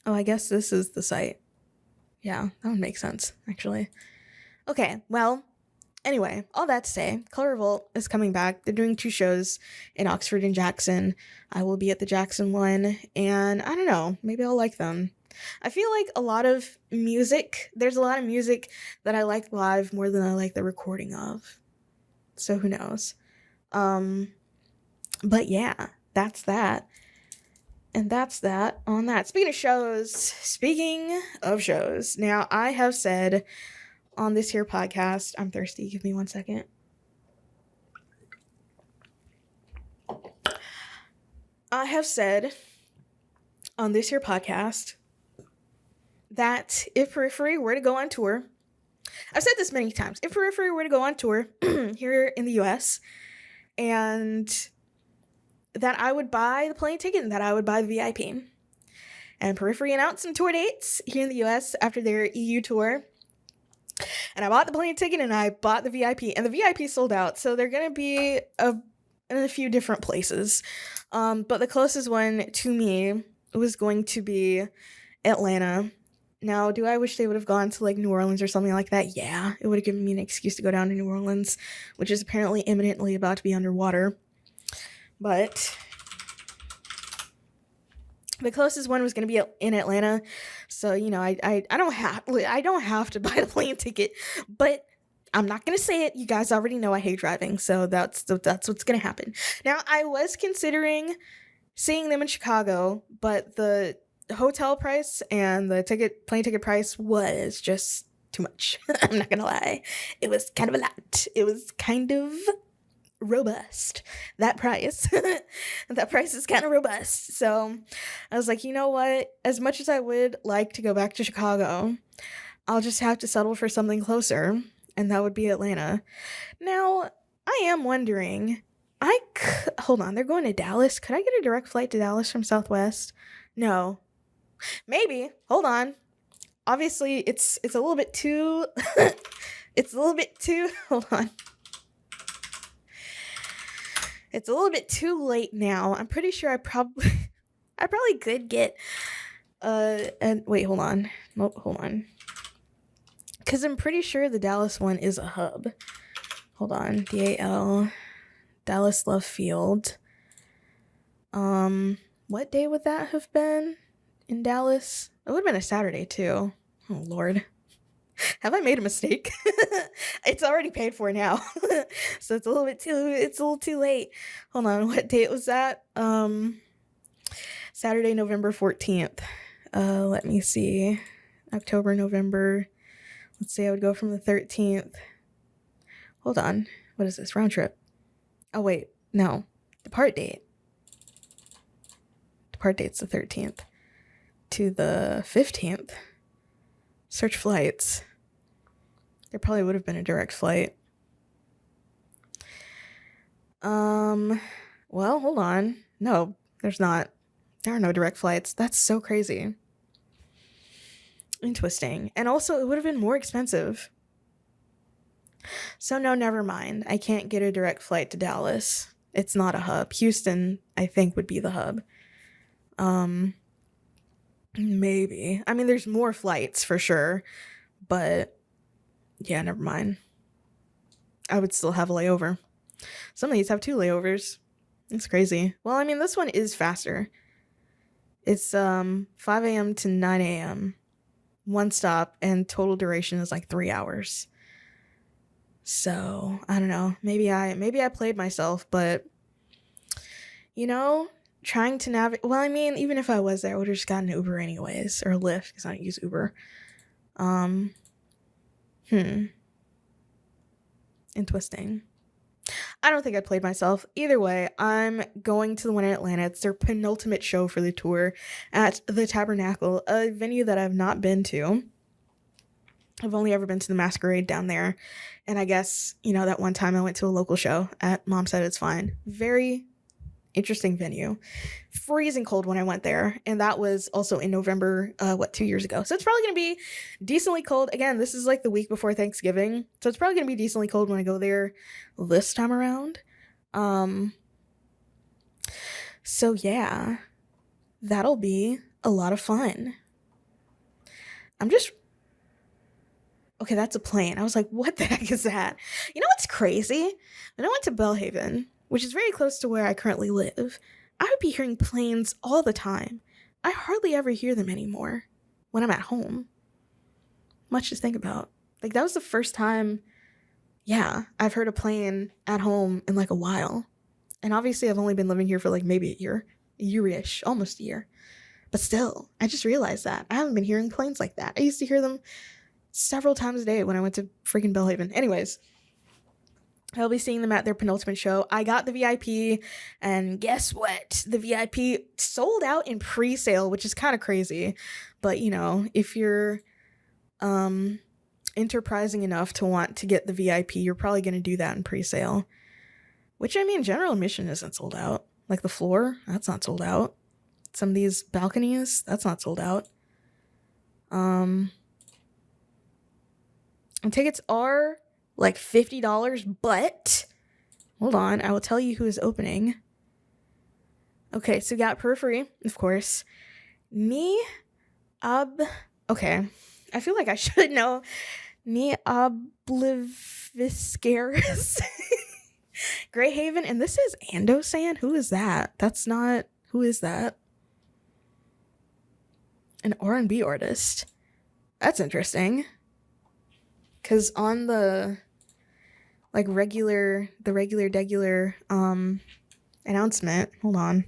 Oh, I guess this is the site. Yeah, that would make sense, actually. Okay, well, anyway, all that to say, Colour Revolt is coming back. They're doing 2 shows in Oxford and Jackson. I will be at the Jackson one, and I don't know, maybe I'll like them. I feel like there's a lot of music that I like live more than I like the recording of. So who knows? But yeah, that's that. And that's that on that. Speaking of shows, now I have said on this here podcast, I'm thirsty, give me 1 second. I have said on this here podcast that if Periphery were to go on tour, I've said this many times, if Periphery were to go on tour here in the US, and that I would buy the plane ticket and that I would buy the VIP. And Periphery announced some tour dates here in the US after their EU tour. And I bought the plane ticket and I bought the VIP. And the VIP sold out. So they're going to be in a few different places. But the closest one to me was going to be Atlanta. Now, do I wish they would have gone to like New Orleans or something like that? Yeah, it would have given me an excuse to go down to New Orleans, which is apparently imminently about to be underwater. But the closest one was going to be in Atlanta. So, you know, I don't have to buy the plane ticket, but I'm not going to say it. You guys already know I hate driving. So that's what's going to happen. Now, I was considering seeing them in Chicago, but the hotel price and the plane ticket price was just too much. I'm not going to lie. It was kind of a lot. It was kind of robust, that price. That price is kind of robust. So I was like, you know what, as much as I would like to go back to Chicago, I'll just have to settle for something closer, and that would be Atlanta. Now I am wondering, hold on, they're going to Dallas. Could I get a direct flight to Dallas from Southwest? No, maybe, hold on, obviously it's a little bit too hold on. It's a little bit too late now. I'm pretty sure I probably could get and wait, hold on. Nope, hold on. Cuz I'm pretty sure the Dallas one is a hub. Hold on. DAL Dallas Love Field. What day would that have been in Dallas? It would have been a Saturday too. Oh Lord. Have I made a mistake? It's already paid for now. So it's a little too late. Hold on, what date was that? Saturday, November 14th. Let me see. October, November. Let's say I would go from the 13th. Hold on. What is this? Round trip. Oh wait, no. Depart date. Depart date's the 13th. To the 15th. Search flights. There probably would have been a direct flight. Well, hold on. No, there's not. There are no direct flights. That's so crazy. Interesting. And also, it would have been more expensive. So no, never mind. I can't get a direct flight to Dallas. It's not a hub. Houston, I think, would be the hub. Maybe. I mean, there's more flights for sure, but yeah, never mind. I would still have a layover. Some of these have 2 layovers. It's crazy. Well, I mean, this one is faster. It's 5 a.m. to 9 a.m. One stop, and total duration is like 3 hours. So, I don't know. Maybe I played myself, but you know, trying to navigate. Well, I mean, even if I was there, I would have just gotten an Uber anyways, or a Lyft, because I don't use Uber. Interesting. I don't think I played myself. Either way, I'm going to the one in Atlanta. It's their penultimate show for the tour at the Tabernacle, a venue that I've not been to. I've only ever been to the Masquerade down there. And I guess, that one time I went to a local show at Mom Said It's Fine. Very interesting venue. Freezing cold when I went there. And that was also in November, 2 years ago. So it's probably going to be decently cold. Again, this is like the week before Thanksgiving. So it's probably going to be decently cold when I go there this time around. So yeah, that'll be a lot of fun. Okay, that's a plane. I was like, what the heck is that? You know what's crazy? When I went to Belhaven, which is very close to where I currently live, I would be hearing planes all the time. I hardly ever hear them anymore when I'm at home. Much to think about. Like, that was the first time, I've heard a plane at home in like a while. And obviously I've only been living here for like maybe a year-ish, almost a year. But still, I just realized that. I haven't been hearing planes like that. I used to hear them several times a day when I went to freaking Belhaven. Anyways, I'll be seeing them at their penultimate show. I got the VIP, and guess what? The VIP sold out in pre-sale, which is kind of crazy. But, if you're enterprising enough to want to get the VIP, you're probably going to do that in pre-sale. Which, general admission isn't sold out. Like the floor, that's not sold out. Some of these balconies, that's not sold out. And tickets are like $50, but hold on, I will tell you who is opening. Okay, so we got Periphery, of course. Okay, I feel like I should know. Me Obliviscaris. Greyhaven, and this is Ando-san? Who is that? Who is that? An R&B artist. That's interesting. Because on the regular announcement, hold on,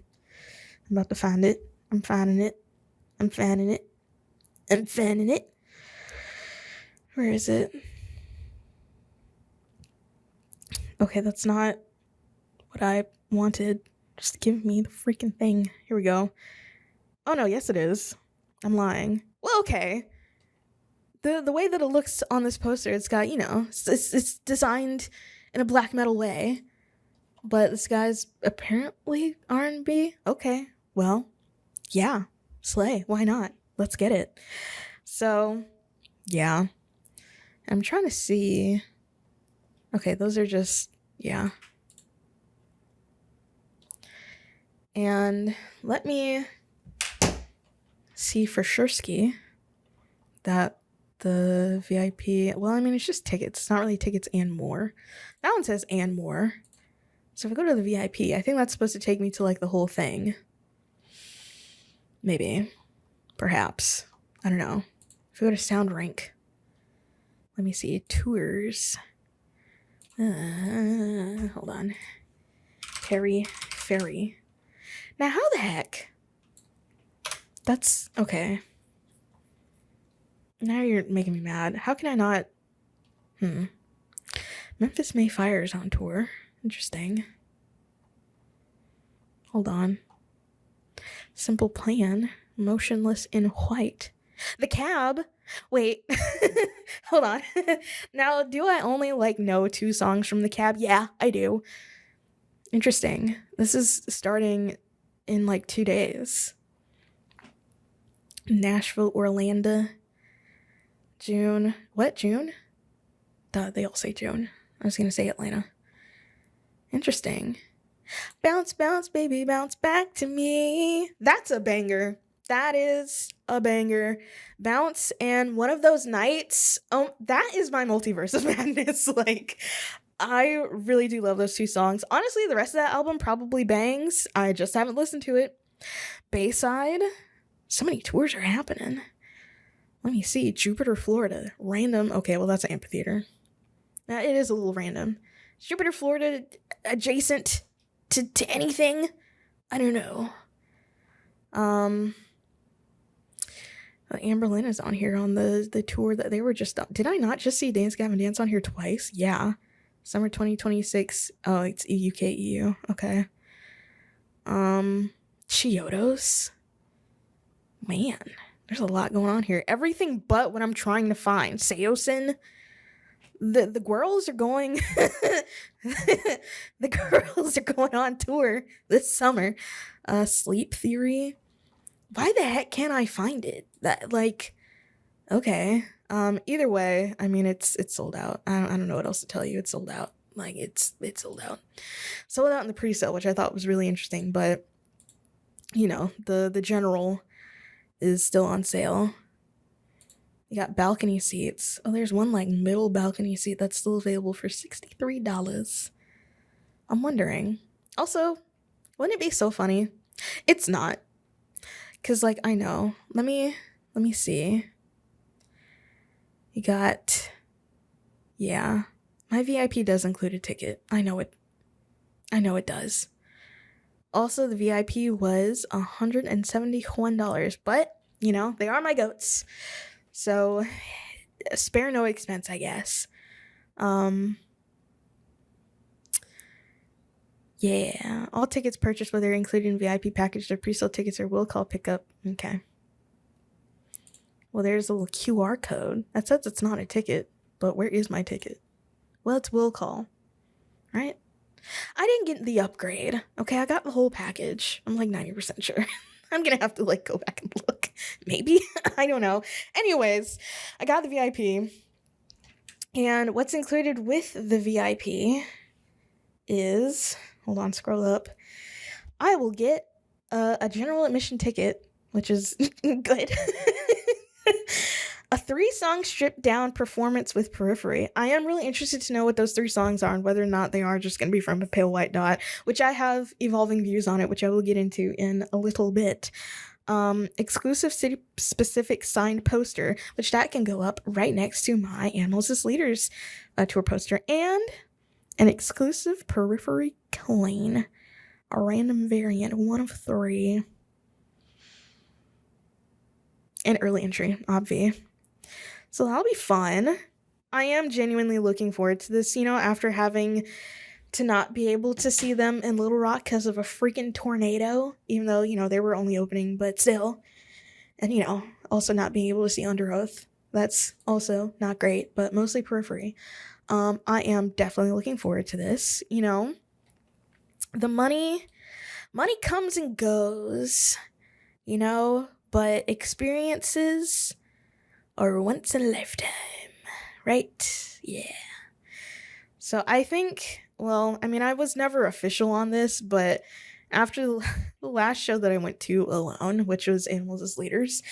I'm about to find it. I'm fanning it. Where is it? Okay, that's not what I wanted. Just give me the freaking thing. Here we go. Oh no, yes it is. I'm lying. Well, okay. The way that it looks on this poster, it's got, it's designed in a black metal way. But this guy's apparently R&B. Okay, well, yeah, slay. Why not? Let's get it. So, yeah. I'm trying to see. Okay, those are just, yeah. And let me see for sureski that the VIP, well, it's just tickets. It's not really tickets and more. That one says and more. So if I go to the VIP, I think that's supposed to take me to like the whole thing. Maybe. Perhaps. I don't know. If I go to Sound Rank. Let me see. Tours. Hold on. Periphery. Now, how the heck? That's okay. Now you're making me mad. How can I not? Memphis May Fire is on tour. Interesting. Hold on. Simple Plan. Motionless in White. The Cab. Wait. Hold on. Now, do I only know 2 songs from The Cab? Yeah, I do. Interesting. This is starting in 2 days. Nashville, Orlando. June. What? June? Duh, they all say June. I was going to say Atlanta. Interesting. Bounce, bounce, baby, bounce back to me. That's a banger. That is a banger. Bounce and One of Those Nights. That is my multiverse of madness. I really do love those 2 songs. Honestly, the rest of that album probably bangs. I just haven't listened to it. Bayside. So many tours are happening. Let me see. Jupiter, Florida. Random. Okay, well, that's an amphitheater. Now, it is a little random. Jupiter, Florida, adjacent to anything? I don't know. Amber Lynn is on here on the tour that they were just on. Did I not just see Dance Gavin Dance on here twice? Yeah. Summer 2026. Oh, it's UK EU. Okay. Chiodos. Man, there's a lot going on here. Everything but what I'm trying to find. Seosin. The girls are going the girls are going on tour this summer. Sleep Theory. Why the heck can't I find it? That, like, okay. Either way, I mean, it's sold out. I don't know what else to tell you. It's sold out. Like, it's sold out. Sold out in the pre-sale, which I thought was really interesting, but you know, the general is still on sale. You got balcony seats. Oh, there's one like middle balcony seat that's still available for $63. I'm wondering. Also, wouldn't it be so funny? It's not. Cause like I know. Let me see. You got, yeah. My VIP does include a ticket. I know it does. Also, the VIP was $171, but you know, they are my goats. So, spare no expense, I guess. Yeah. All tickets purchased, whether included in VIP package or pre-sale tickets or will call pickup. Okay. Well, there's a little QR code. That says it's not a ticket, but where is my ticket? Well, it's will call. Right? I didn't get the upgrade. Okay, I got the whole package. I'm like 90% sure. I'm gonna have to like go back and look. Maybe. I don't know. Anyways, I got the VIP. And what's included with the VIP is, hold on, scroll up. I will get a general admission ticket, which is good. A 3-song stripped down performance with Periphery. I am really interested to know what those 3 songs are and whether or not they are just going to be from a Pale White Dot, which I have evolving views on it, which I will get into in a little bit. Exclusive city-specific signed poster, which that can go up right next to my Animals as Leaders tour poster, and an exclusive Periphery coin, a random variant, 1 of 3. An early entry, obvi. So that'll be fun. I am genuinely looking forward to this, you know, after having to not be able to see them in Little Rock because of a freaking tornado, even though, you know, they were only opening, but still. And, you know, also not being able to see Under Oath. That's also not great, but mostly Periphery. I am definitely looking forward to this. You know, the money comes and goes, you know, but experiences are once in a lifetime, right? Yeah. So I think, well, I mean, I was never official on this, but after the last show that I went to alone, which was Animals as Leaders,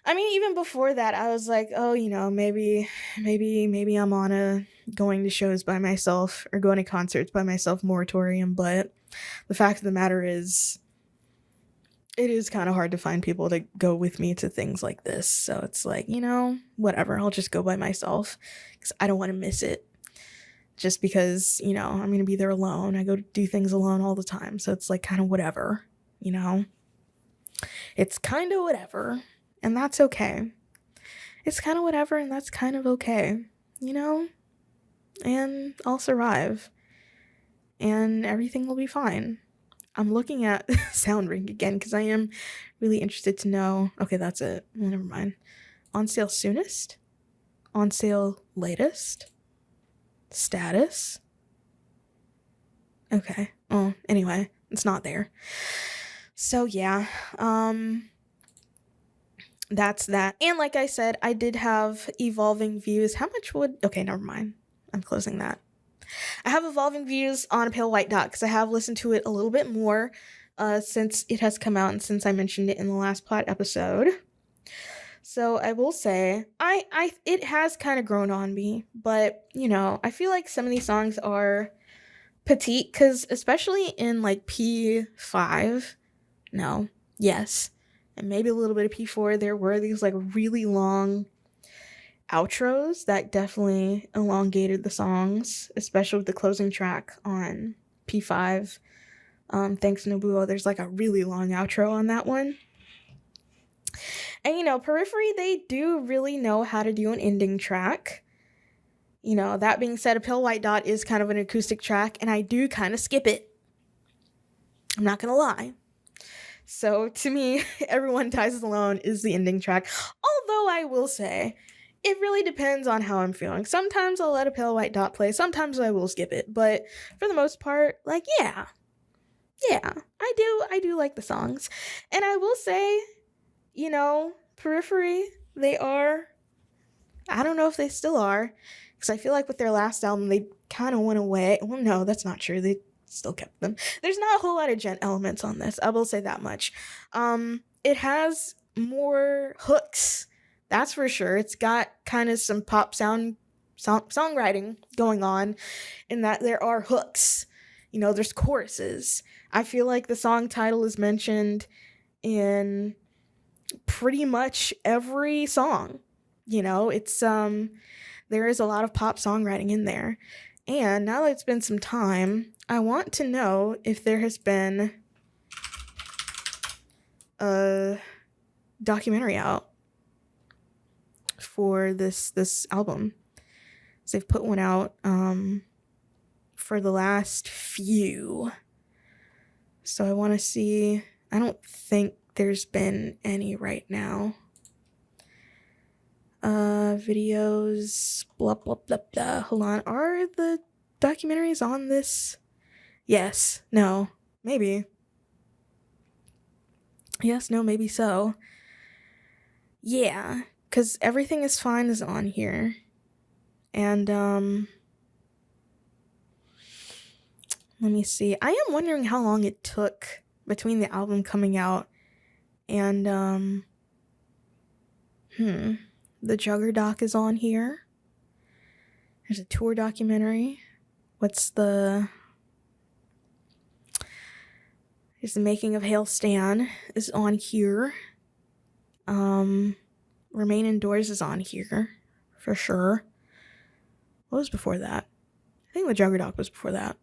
I mean, even before that, I was like, oh, you know, maybe I'm on a going to shows by myself or going to concerts by myself moratorium, but the fact of the matter is, it is kind of hard to find people to go with me to things like this. So it's like, you know, whatever. I'll just go by myself because I don't want to miss it. Just because, you know, I'm going to be there alone. I go to do things alone all the time. So it's like kind of whatever, you know. It's kind of whatever. And that's okay. It's kind of whatever and that's kind of okay, you know. And I'll survive. And everything will be fine. I'm looking at Soundring again because I am really interested to know. Okay, that's it. Well, never mind. On sale soonest? On sale latest? Status? Okay. Oh, anyway, it's not there. So yeah, that's that. And like I said, I did have evolving views. How much would... Okay, never mind. I'm closing that. I have evolving views on a Pale White Dot because I have listened to it a little bit more since it has come out and since I mentioned it in the last plot episode. So I will say, it has kind of grown on me, but, you know, I feel like some of these songs are petite because especially in like P5, no, yes, and maybe a little bit of P4, there were these like really long outros that definitely elongated the songs, especially with the closing track on P5. Thanks Nobuo, there's like a really long outro on that one. And you know, Periphery, they do really know how to do an ending track. You know, that being said, A Pale White Dot is kind of an acoustic track, and I do kind of skip it. I'm not gonna lie. So to me, Everyone Dies Alone is the ending track. Although I will say, it really depends on how I'm feeling. Sometimes I'll let A Pale White Dot play, sometimes I will skip it. But for the most part, like, yeah, I do like the songs. And I will say, you know, Periphery, they are, I don't know if they still are, because I feel like with their last album, they kind of went away. Well, no, that's not true. They still kept them. There's not a whole lot of gent elements on this. I will say that much. It has more hooks. That's for sure. It's got kind of some pop songwriting going on in that there are hooks. You know, there's choruses. I feel like the song title is mentioned in pretty much every song. You know, it's there is a lot of pop songwriting in there. And now that it's been some time, I want to know if there has been a documentary out for this album. So they've put one out for the last few. So I want to see. I don't think there's been any right now. Videos, blah, blah, blah, blah. Hold on. Are the documentaries on this? Yes. No. Maybe. Yes. No. Maybe so. Yeah. Because Everything Is Fine is on here. And, let me see. I am wondering how long it took between the album coming out and, the Jugger doc is on here. There's a tour documentary. There's the Making of Hail Stan is on here. Remain Indoors is on here for sure. What was before that? I think the Jugger doc was before that.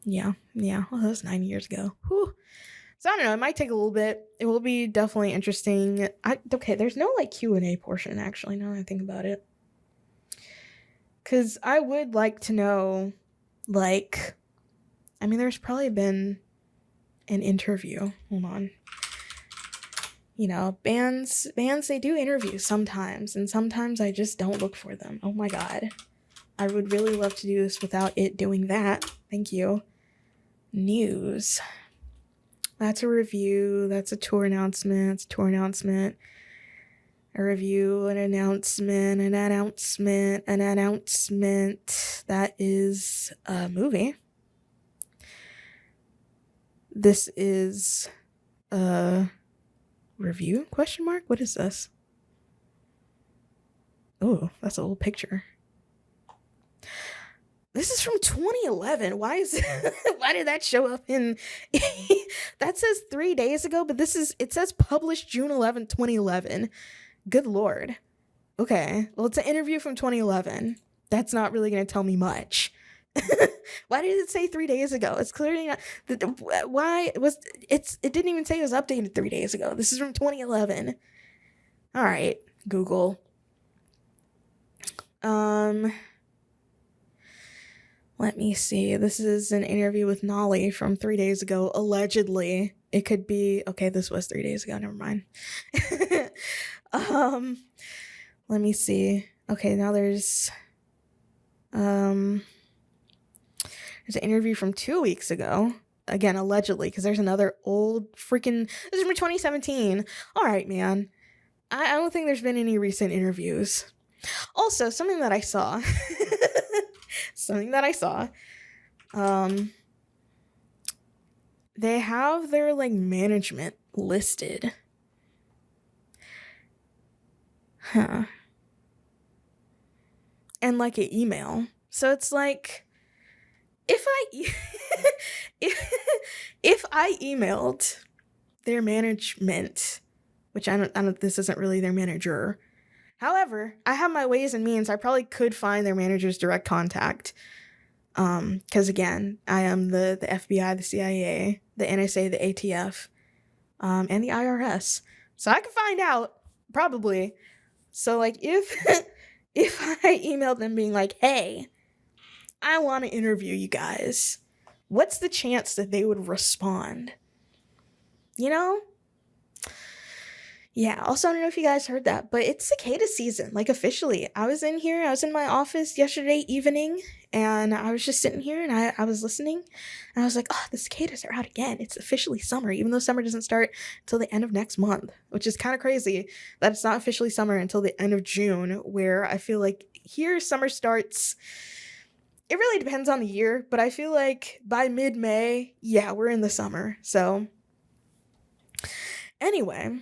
Yeah. Well, that was 9 years ago. Whew. So I don't know, it might take a little bit. It will be definitely interesting. Okay, there's no like Q&A portion actually, now that I think about it. Cause I would like to know, like, I mean, there's probably been an interview. Hold on. You know, bands, they do interviews sometimes, and sometimes I just don't look for them. Oh my god. I would really love to do this without it doing that. Thank you. News. That's a review. That's a tour announcement. It's a tour announcement. A review, an announcement, an announcement, an announcement. That is a movie. This is a review? Question mark? What is this? Oh, that's a little picture. This is from 2011. Why did that show up in that says 3 days ago, but it says published June 11, 2011. Good Lord. Okay. Well, it's an interview from 2011. That's not really going to tell me much. Why did it say 3 days ago? It's clearly not. Why was it didn't even say it was updated 3 days ago. This is from 2011. All right, Google. Let me see. This is an interview with Nolly from 3 days ago. Allegedly. It could be... Okay, this was 3 days ago. Never mind. Let me see. Okay, now there's an interview from 2 weeks ago. Again, allegedly, because there's another old freaking... This is from 2017. All right, man. I don't think there's been any recent interviews. Also, something that I saw... they have their like management listed. And like an email. So it's like if I emailed their management, which I don't this isn't really their manager. However, I have my ways and means. I probably could find their manager's direct contact. Because again, I am the FBI, the CIA, the NSA, the ATF, and the IRS. So I can find out, probably. So like if if I emailed them being like, hey, I want to interview you guys, what's the chance that they would respond? You know? Yeah, also, I don't know if you guys heard that, but it's cicada season, like officially. I was in my office yesterday evening, and I was just sitting here and I was listening, and I was like, oh, the cicadas are out again. It's officially summer, even though summer doesn't start until the end of next month, which is kind of crazy that it's not officially summer until the end of June, where I feel like here summer starts. It really depends on the year, but I feel like by mid-May, yeah, we're in the summer. So, anyway.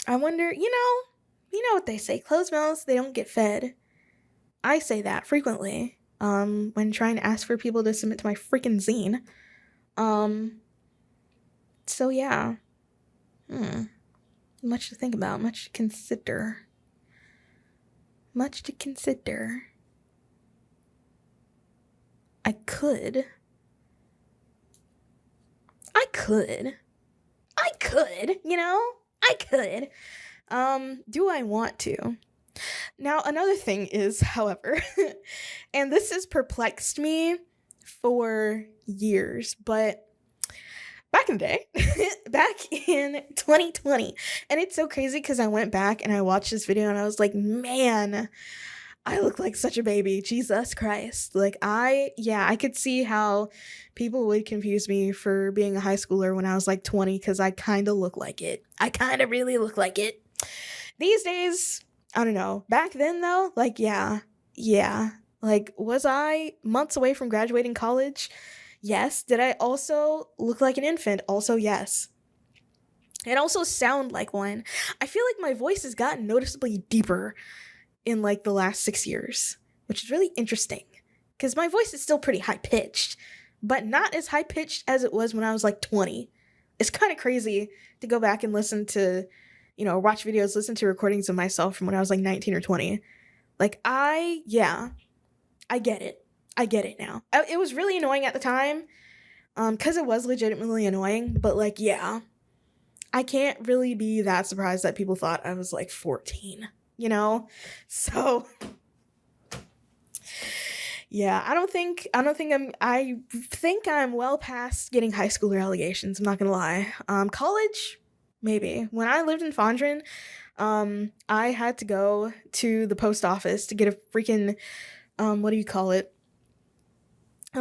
I wonder, you know what they say, closed mouths, they don't get fed. I say that frequently, when trying to ask for people to submit to my freaking zine. So yeah. Much to think about, much to consider. Much to consider. I could, you know? I could. Do I want to? Now, another thing is, however, and this has perplexed me for years, but back in the day, back in 2020, and it's so crazy because I went back and I watched this video and I was like, man, I look like such a baby. Jesus Christ. Like, I could see how people would confuse me for being a high schooler when I was like 20 because I kind of look like it. I kind of really look like it. These days, I don't know. Back then, though, like, yeah. Like, was I months away from graduating college? Yes. Did I also look like an infant? Also, yes. And also sound like one. I feel like my voice has gotten noticeably deeper in like the last 6 years, which is really interesting because my voice is still pretty high pitched, but not as high pitched as it was when I was like 20. It's kind of crazy to go back and listen to, watch videos, listen to recordings of myself from when I was like 19 or 20. Like, I get it. I get it now. It was really annoying at the time, because it was legitimately annoying, but like, yeah, I can't really be that surprised that people thought I was like 14. So yeah, I think I'm well past getting high schooler allegations. I'm not gonna lie. College, maybe. When I lived in Fondren, I had to go to the post office to get a freaking, a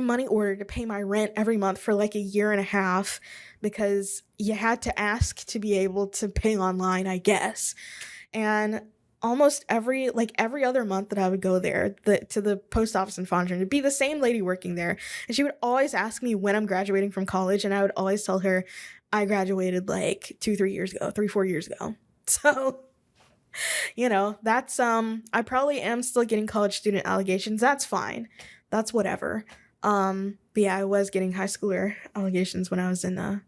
money order to pay my rent every month for like a year and a half because you had to ask to be able to pay online, I guess. And almost every other month that I would go there to the post office in Fondren, it'd be the same lady working there, and she would always ask me when I'm graduating from college, and I would always tell her I graduated like 4 years ago. So, that's I probably am still getting college student allegations. That's fine. That's whatever. But yeah, I was getting high schooler allegations when I was in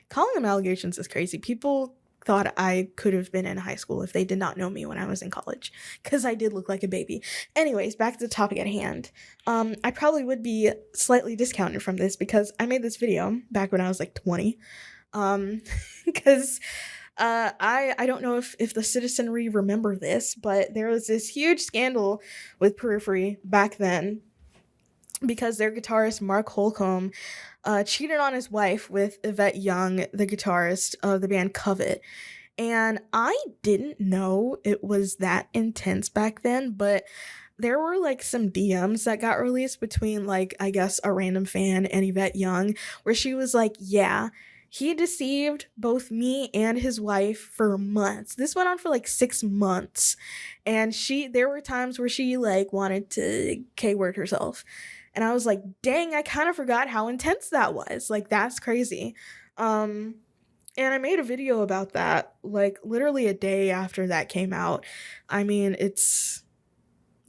calling them allegations is crazy. People thought I could have been in high school if they did not know me when I was in college, because I did look like a baby. Anyways, back to the topic at hand. I probably would be slightly discounted from this because I made this video back when I was like 20. Because I don't know if the citizenry remember this, but there was this huge scandal with Periphery back then because their guitarist Mark Holcomb cheated on his wife with Yvette Young, the guitarist of the band Covet. And I didn't know it was that intense back then, but there were like some DMs that got released between like, I guess, a random fan and Yvette Young, where she was like, yeah, he deceived both me and his wife for months. This went on for like 6 months. And there were times where she like wanted to K-word herself. And I was like, dang, I kind of forgot how intense that was. Like, that's crazy. And I made a video about that, like, literally a day after that came out. I mean, it's,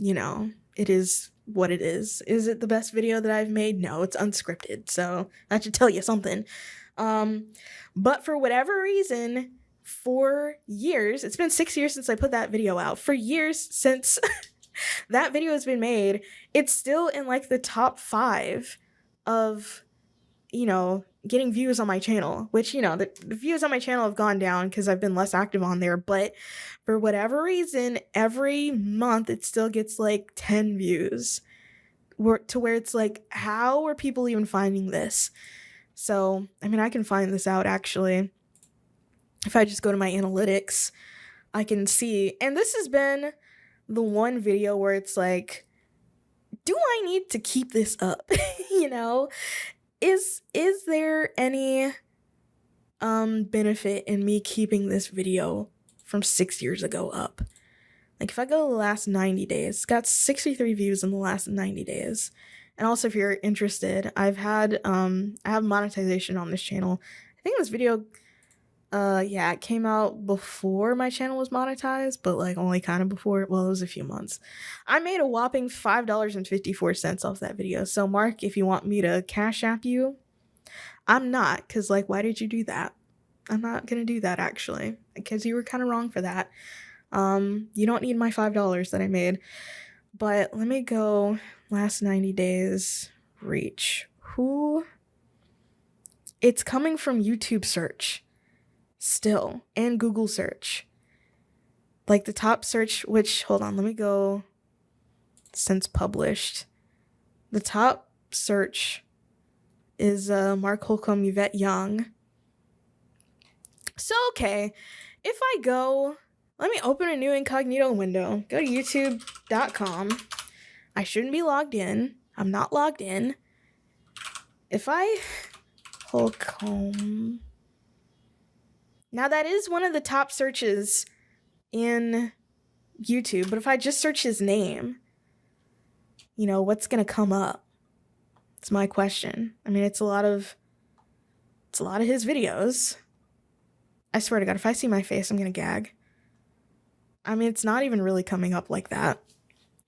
it is what it is. Is it the best video that I've made? No, it's unscripted. So that should tell you something. But for whatever reason, for years, it's been 6 years since I put that video out. For years since that video has been made, it's still in like the top 5 of, getting views on my channel, which, you know, the views on my channel have gone down because I've been less active on there, but for whatever reason, every month it still gets like 10 views, to where it's like, how are people even finding this? So, I mean, I can find this out actually. If I just go to my analytics, I can see, and this has been the one video where it's like, do I need to keep this up? You know, is there any benefit in me keeping this video from 6 years ago up? Like, if I go the last 90 days, it's got 63 views in the last 90 days. And also, if you're interested, I have monetization on this channel. I think this video, yeah, it came out before my channel was monetized, but like only kind of before. Well, it was a few months. I made a whopping $5.54 off that video. So Mark, if you want me to Cash App you, I'm not, because like, why did you do that? I'm not gonna do that actually, because you were kind of wrong for that. You don't need my $5 that I made. But let me go last 90 days reach. Who? It's coming from YouTube search still, and Google search. Like the top search, which, hold on, let me go since published. The top search is Mark Holcomb, Yvette Young. So, okay, if I go, let me open a new incognito window. Go to youtube.com. I shouldn't be logged in. I'm not logged in. If I Holcomb. Now that is one of the top searches in YouTube, but if I just search his name, you know, what's gonna come up? It's my question. I mean, it's a lot of his videos. I swear to God, if I see my face, I'm gonna gag. I mean, it's not even really coming up like that.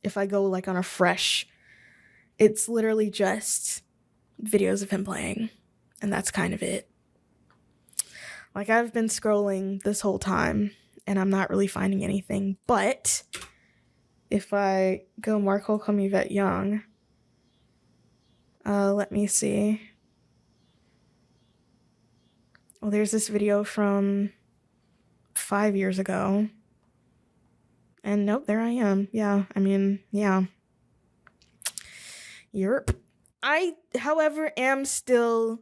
If I go like on a fresh, it's literally just videos of him playing, and that's kind of it. Like, I've been scrolling this whole time and I'm not really finding anything, but if I go Mark Holcomb, Yvette Young, let me see. Well, there's this video from 5 years ago. And nope, there I am. Yeah, I mean, yeah. Yerp. I, however, am still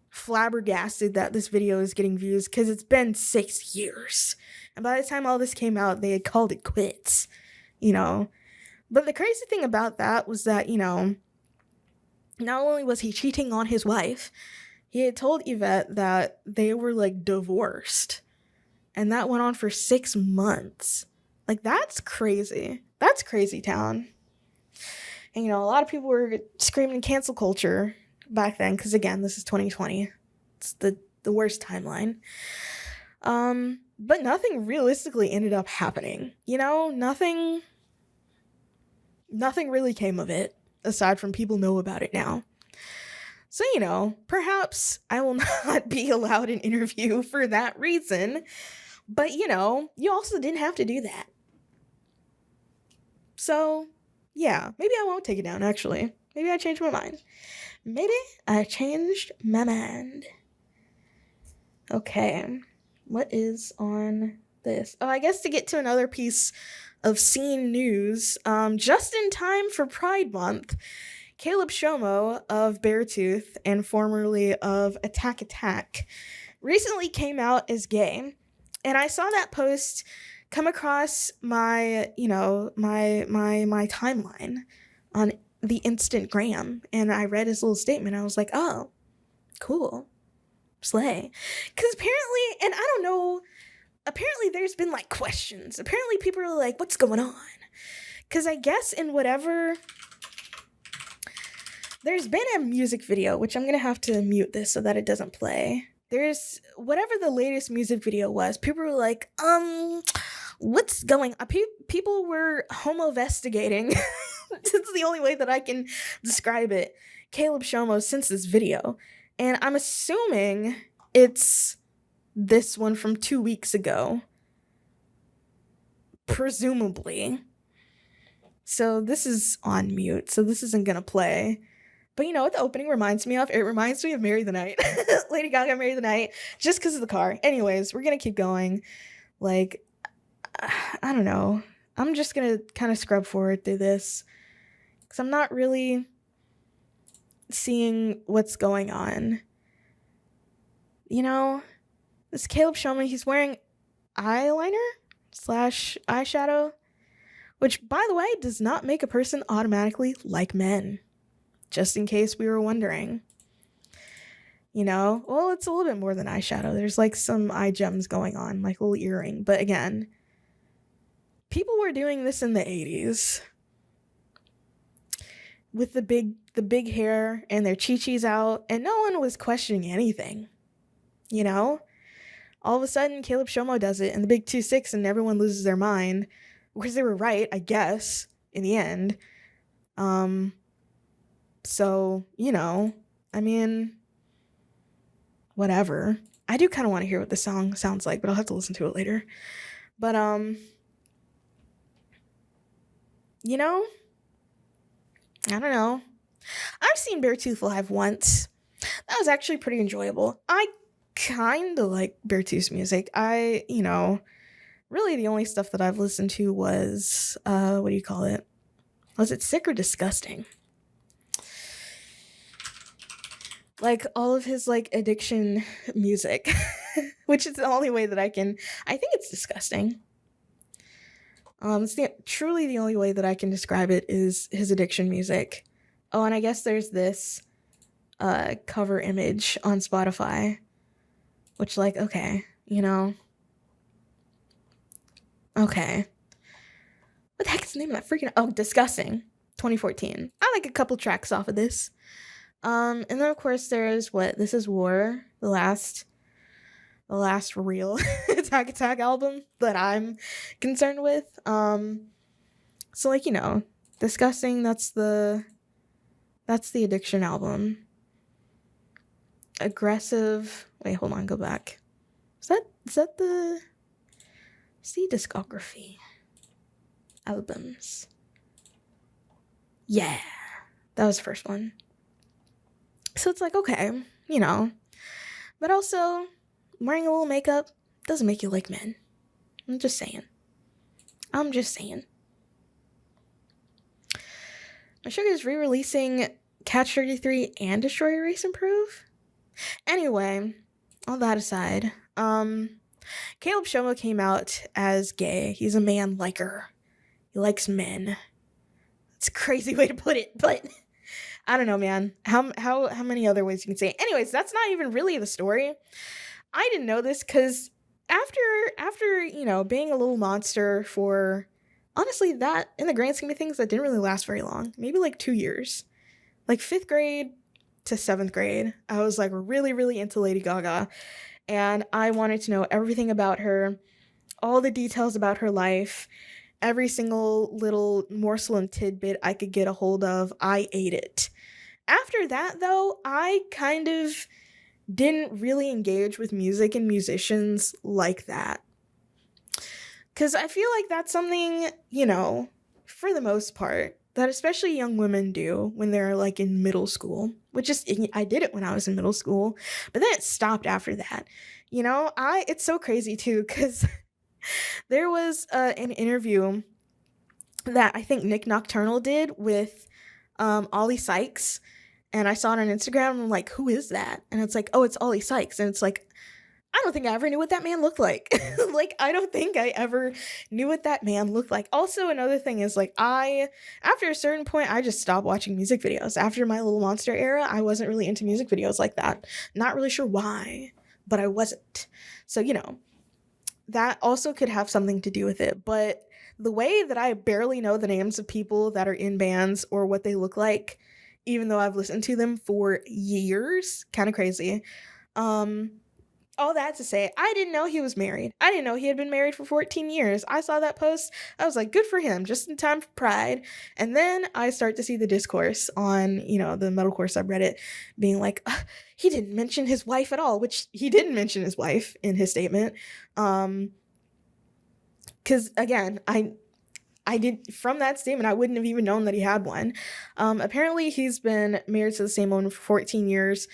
flabbergasted that this video is getting views because it's been 6 years. And by the time all this came out, they had called it quits, you know. But the crazy thing about that was that, you know, not only was he cheating on his wife, he had told Yvette that they were like divorced. And that went on for 6 months. Like, that's crazy. That's crazy town. And, you know, a lot of people were screaming cancel culture back then, because, again, this is 2020. It's the worst timeline. But nothing realistically ended up happening. You know, nothing really came of it, aside from people know about it now. So, you know, perhaps I will not be allowed an interview for that reason. But, you know, you also didn't have to do that. So, yeah, maybe I won't take it down, actually. Maybe I changed my mind. Okay, what is on this? Oh, I guess to get to another piece of scene news, just in time for Pride Month, Caleb Shomo of Beartooth and formerly of Attack Attack recently came out as gay. And I saw that post come across my, you know, my timeline on the Instagram, and I read his little statement. I was like, oh, cool, slay. Because apparently, and I don't know, apparently there's been like questions. Apparently people are like, what's going on? Because I guess in whatever, there's been a music video, which I'm going to have to mute this so that it doesn't play. There's whatever the latest music video was. People were like, what's going on? People were homo-vestigating. It's the only way that I can describe it. Caleb Shomo since this video. And I'm assuming it's this one from 2 weeks ago. Presumably. So this is on mute, so this isn't gonna play. But you know what the opening reminds me of? It reminds me of Marry the Night. Lady Gaga Marry the Night, just because of the car. Anyways, we're gonna keep going. Like, I don't know. I'm just gonna kind of scrub forward through this because I'm not really seeing what's going on. You know, this Caleb Shomo, he's wearing eyeliner slash eyeshadow, which, by the way, does not make a person automatically like men. Just in case we were wondering. You know, well, it's a little bit more than eyeshadow. There's like some eye gems going on, like a little earring. But again, people were doing this in the 80s with the big hair and their chi-chis out, and no one was questioning anything. You know? All of a sudden, Caleb Shomo does it in the big 2-6 and everyone loses their mind. Because they were right, I guess, in the end. So, you know, I mean, whatever. I do kind of want to hear what the song sounds like, but I'll have to listen to it later. But, you know, I don't know. I've seen Beartooth live once. That was actually pretty enjoyable. I kind of like Beartooth's music. You know, really the only stuff that I've listened to was, what do you call it? Was it Sick or Disgusting? Like all of his like addiction music, which is the only way that I think it's disgusting. It's truly the only way that I can describe it is his addiction music. Oh, and I guess there's this cover image on Spotify, which like, okay, you know, okay. What the heck is the name of that freaking, Disgusting, 2014. I like a couple tracks off of this. And then of course there's This Is War, the last real Attack album that I'm concerned with. So like, you know, Disgusting, that's the addiction album. Aggressive, wait, hold on, go back. Is that the discography albums? Yeah, that was the first one. So it's like, okay, you know, but also wearing a little makeup doesn't make you like men. I'm just saying. Sugar is re-releasing Catch 33 and Destroy Erase Improve. Anyway, all that aside, Caleb Shomo came out as gay. He's a man liker. He likes men. It's a crazy way to put it, but I don't know, man. How many other ways you can say it? Anyways, that's not even really the story. I didn't know this because after you know, being a little monster for, honestly, that in the grand scheme of things, that didn't really last very long. Maybe like 2 years. Like 5th grade to 7th grade, I was like really, really into Lady Gaga. And I wanted to know everything about her, all the details about her life, every single little morsel and tidbit I could get a hold of. I ate it. After that, though, I kind of didn't really engage with music and musicians like that. Because I feel like that's something, you know, for the most part, that especially young women do when they're like in middle school, which is, I did it when I was in middle school, but then it stopped after that. You know, it's so crazy too, because there was an interview that I think Nick Nocturnal did with Ollie Sykes, and I saw it on Instagram, and I'm like, who is that? And it's like, oh, it's Ollie Sykes. And it's like, I don't think I ever knew what that man looked like. Like, I don't think I ever knew what that man looked like. Also, another thing is, like, after a certain point, I just stopped watching music videos. After my Little Monster era, I wasn't really into music videos like that. Not really sure why, but I wasn't. So, you know, that also could have something to do with it. But the way that I barely know the names of people that are in bands or what they look like, even though I've listened to them for years, kind of crazy. All that to say, I didn't know he was married. I didn't know he had been married for 14 years. I saw that post. I was like, good for him, just in time for Pride. And then I start to see the discourse on, you know, the metalcore subreddit being like, he didn't mention his wife at all, which he didn't mention his wife in his statement. Because again, I I did, from that statement, I wouldn't have even known that he had one. Apparently he's been married to the same woman for 14 years.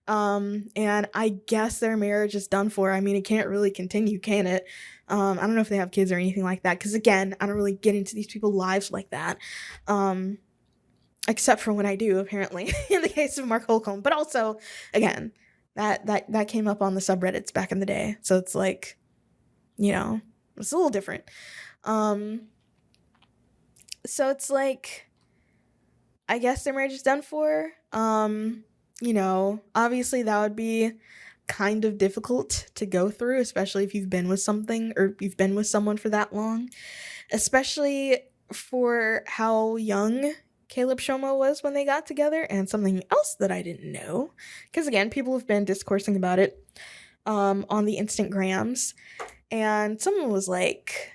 And I guess their marriage is done for. I mean, it can't really continue, can it? I don't know if they have kids or anything like that. Cause again, I don't really get into these people's lives like that. Except for when I do, apparently, in the case of Mark Holcomb. But also, again, that came up on the subreddits back in the day. So it's like, you know, it's a little different. So it's like, I guess their marriage is done for. You know, obviously that would be kind of difficult to go through, especially if you've been with something or you've been with someone for that long, especially for how young Caleb Shomo was when they got together. And something else that I didn't know, because again, people have been discoursing about it on the Instagrams, and someone was like,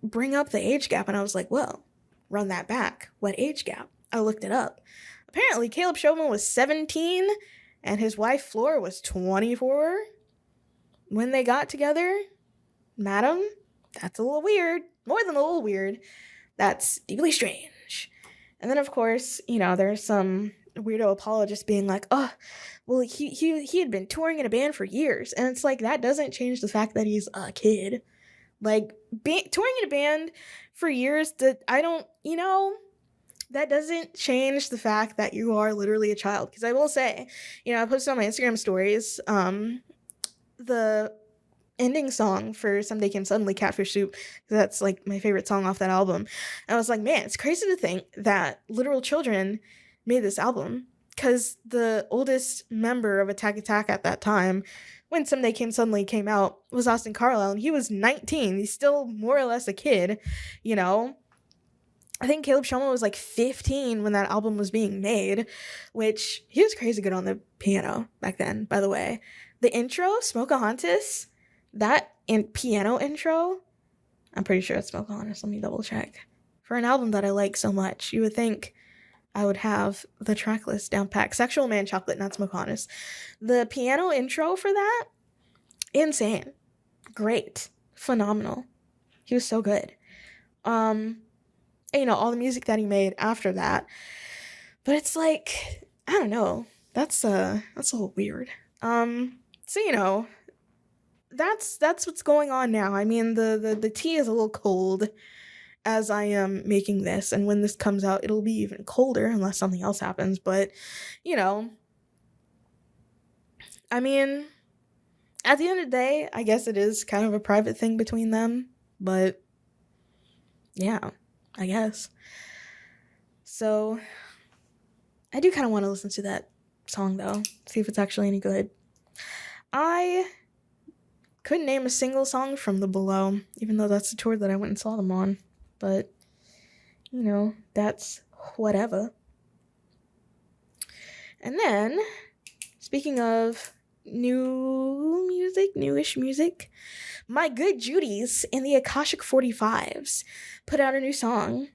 bring up the age gap, and I was like, well, run that back. What age gap? I looked it up. Apparently, Caleb Shomo was 17 and his wife Flora was 24 when they got together. Madam, that's a little weird. More than a little weird. That's deeply strange. And then, of course, you know, there's some weirdo apologist being like, oh, well, he had been touring in a band for years. And it's like, that doesn't change the fact that he's a kid. Like, touring in a band for years, that I don't, you know, that doesn't change the fact that you are literally a child. Because I will say, you know, I posted on my Instagram stories the ending song for Someday Came Suddenly, Catfish Soup. That's like my favorite song off that album. And I was like, man, it's crazy to think that literal children made this album. Because the oldest member of Attack Attack at that time, when Someday Came Suddenly came out, was Austin Carlisle, and he was 19. He's still more or less a kid, you know? I think Caleb Shomo was like 15 when that album was being made, which he was crazy good on the piano back then, by the way. The intro, Smokahontas, that piano intro, I'm pretty sure it's Smokahontas. Let me double check. For an album that I like so much, you would think I would have the track list down packed. Sexual Man Chocolate, not Smokahontas. The piano intro for that, insane. Great. Phenomenal. He was so good. And, you know, all the music that he made after that. But it's like, I don't know. That's a little weird. So, you know, that's what's going on now. I mean, the tea is a little cold as I am making this, and when this comes out, it'll be even colder unless something else happens. But, you know, I mean, at the end of the day, I guess it is kind of a private thing between them, but yeah, I guess. So I do kind of want to listen to that song though, see if it's actually any good. I couldn't name a single song from the Below, even though that's the tour that I went and saw them on. But, you know, that's whatever. And then, speaking of newish music, My Good Judies and the Akashic 45s put out a new song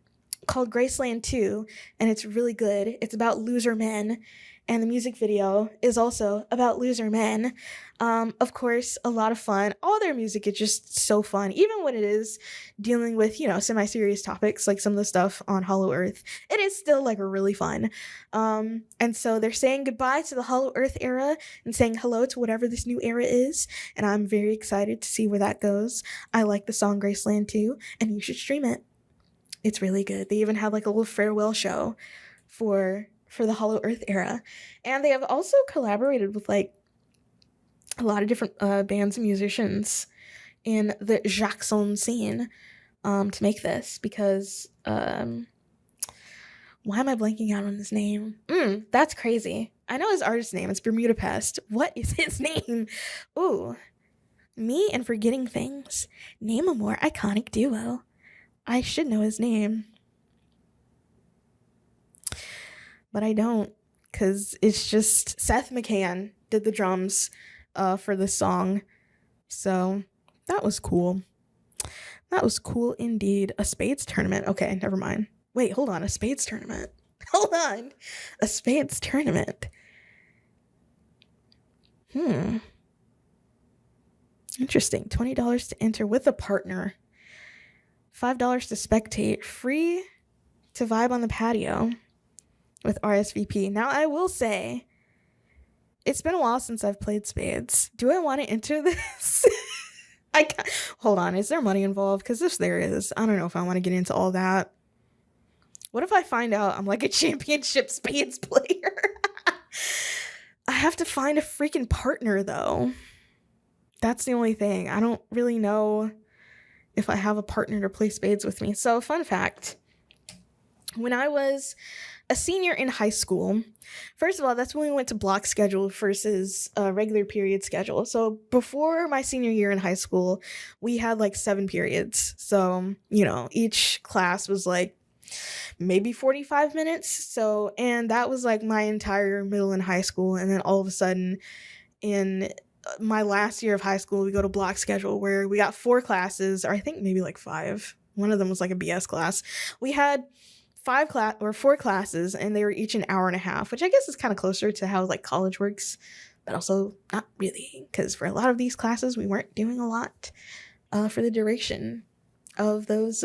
called Graceland 2, and it's really good. It's about loser men, and the music video is also about loser men. Of course, a lot of fun. All their music is just so fun, even when it is dealing with, you know, semi-serious topics like some of the stuff on Hollow Earth. It is still like really fun. And so they're saying goodbye to the Hollow Earth era and saying hello to whatever this new era is, and I'm very excited to see where that goes. I like the song Graceland 2, and you should stream it. It's really good. They even had like a little farewell show for the Hollow Earth era. And they have also collaborated with like a lot of different bands and musicians in the Jackson scene to make this, because why am I blanking out on his name? That's crazy. I know his artist name. It's Bermuda Pest. What is his name? Ooh, me and forgetting things. Name a more iconic duo. I should know his name, but I don't, because it's just Seth McCann did the drums for this song. So that was cool. That was cool indeed. A spades tournament. Okay, never mind. Wait, hold on. A spades tournament. Hold on. A spades tournament. Interesting. $20 to enter with a partner. $5 to spectate, free to vibe on the patio with RSVP. Now, I will say, it's been a while since I've played spades. Do I want to enter this? I can't. Hold on, is there money involved? Because if there is, I don't know if I want to get into all that. What if I find out I'm like a championship spades player? I have to find a freaking partner, though. That's the only thing. I don't really know if I have a partner to play spades with me. So, fun fact. When I was a senior in high school, first of all, that's when we went to block schedule versus a regular period schedule. So before my senior year in high school, we had like 7 periods. So, each class was like maybe 45 minutes. So, and that was like my entire middle and high school. And then all of a sudden in my last year of high school, we go to block schedule where we got 4 classes, or I think maybe like 5. One of them was like a BS class. We had 4 classes, and they were each an hour and a half, which I guess is kind of closer to how like college works, but also not really, because for a lot of these classes, we weren't doing a lot for the duration of those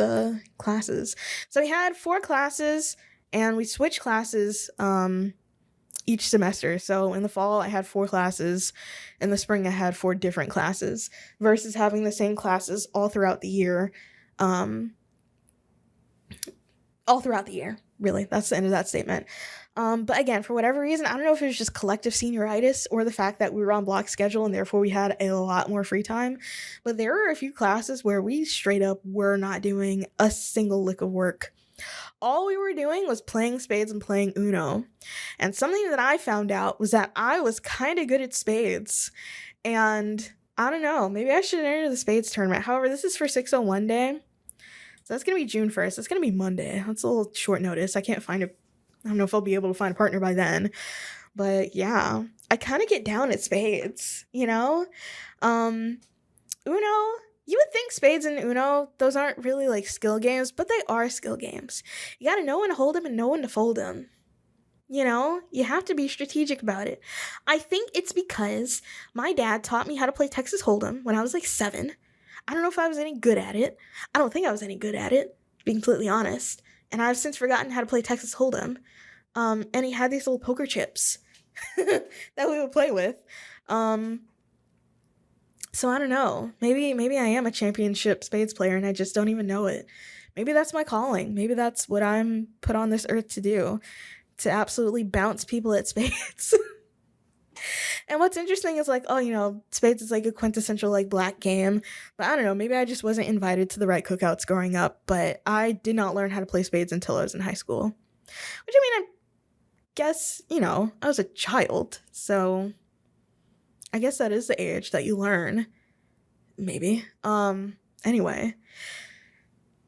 classes. So we had 4 classes, and we switched classes each semester. So in the fall, I had 4 classes. In the spring, I had 4 different classes versus having the same classes all throughout the year. All throughout the year, really. That's the end of that statement. But again, for whatever reason, I don't know if it was just collective senioritis or the fact that we were on block schedule and therefore we had a lot more free time. But there were a few classes where we straight up were not doing a single lick of work. All we were doing was playing spades and playing Uno. And something that I found out was that I was kind of good at spades. And I don't know, maybe I should enter the spades tournament. However, this is for 601 day. So that's going to be June 1st. That's going to be Monday. That's a little short notice. I don't know if I'll be able to find a partner by then. But yeah, I kind of get down at spades, Uno, you would think spades and Uno, those aren't really like skill games, but they are skill games. You got to know when to hold them and know when to fold them. You have to be strategic about it. I think it's because my dad taught me how to play Texas Hold'em when I was like 7. I don't know if I was any good at it. I don't think I was any good at it, to be completely honest. And I've since forgotten how to play Texas Hold'em. And he had these little poker chips that we would play with. So I don't know. Maybe I am a championship spades player and I just don't even know it. Maybe that's my calling. Maybe that's what I'm put on this earth to do. To absolutely bounce people at spades. And what's interesting is like, spades is like a quintessential like black game. But I don't know, maybe I just wasn't invited to the right cookouts growing up. But I did not learn how to play spades until I was in high school. Which I guess, I was a child. So I guess that is the age that you learn. Maybe. Anyway.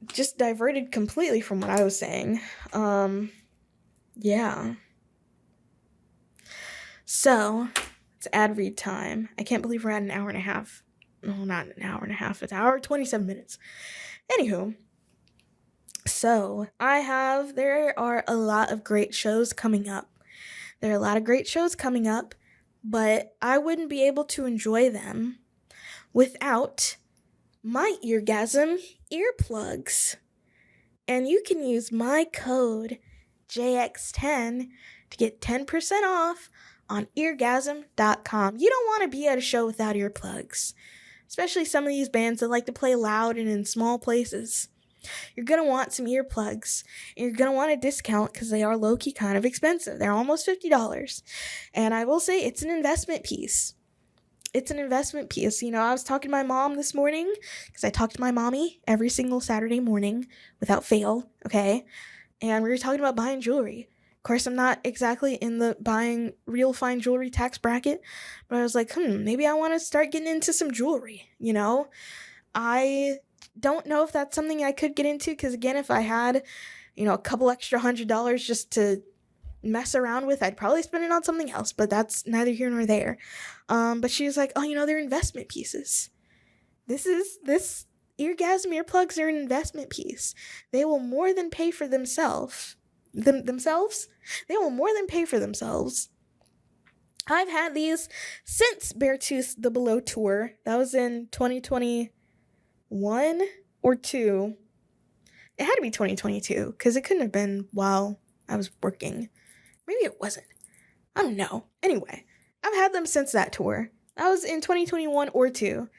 Just diverted completely from what I was saying. Yeah. So, it's ad read time. I can't believe we're at an hour and a half. No, not an hour and a half. It's an hour, 27 minutes. Anywho. So, there are a lot of great shows coming up. But I wouldn't be able to enjoy them without my eargasm earplugs. And you can use my code JX10 to get 10% off on eargasm.com. You don't want to be at a show without earplugs, especially some of these bands that like to play loud and in small places. You're going to want some earplugs, and you're going to want a discount because they are low-key kind of expensive. They're almost $50. And I will say it's an investment piece. I was talking to my mom this morning because I talk to my mommy every single Saturday morning without fail, okay? And we were talking about buying jewelry. Of course, I'm not exactly in the buying real fine jewelry tax bracket, but I was like, maybe I want to start getting into some jewelry, I don't know if that's something I could get into because, again, if I had, a couple extra $100 just to mess around with, I'd probably spend it on something else, but that's neither here nor there. But she was like, they're investment pieces. This eargasm earplugs are an investment piece. They will more than pay for themselves. They will more than pay for themselves. I've had these since Beartooth the Below tour. That was in 2021 or 2. It had to be 2022 because it couldn't have been while I was working. Maybe it wasn't. I don't know. Anyway, I've had them since that tour. That was in 2021 or 2.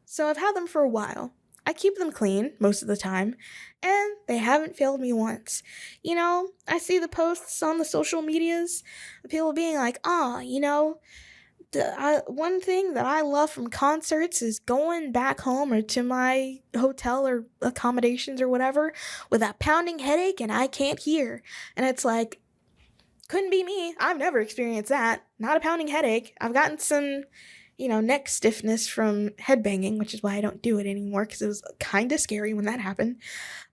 So I've had them for a while. I keep them clean most of the time, and they haven't failed me once. You know, I see the posts on the social medias of people being like, one thing that I love from concerts is going back home or to my hotel or accommodations or whatever with that pounding headache and I can't hear. And it's like, couldn't be me. I've never experienced that. Not a pounding headache. I've gotten some, neck stiffness from headbanging, which is why I don't do it anymore because it was kind of scary when that happened.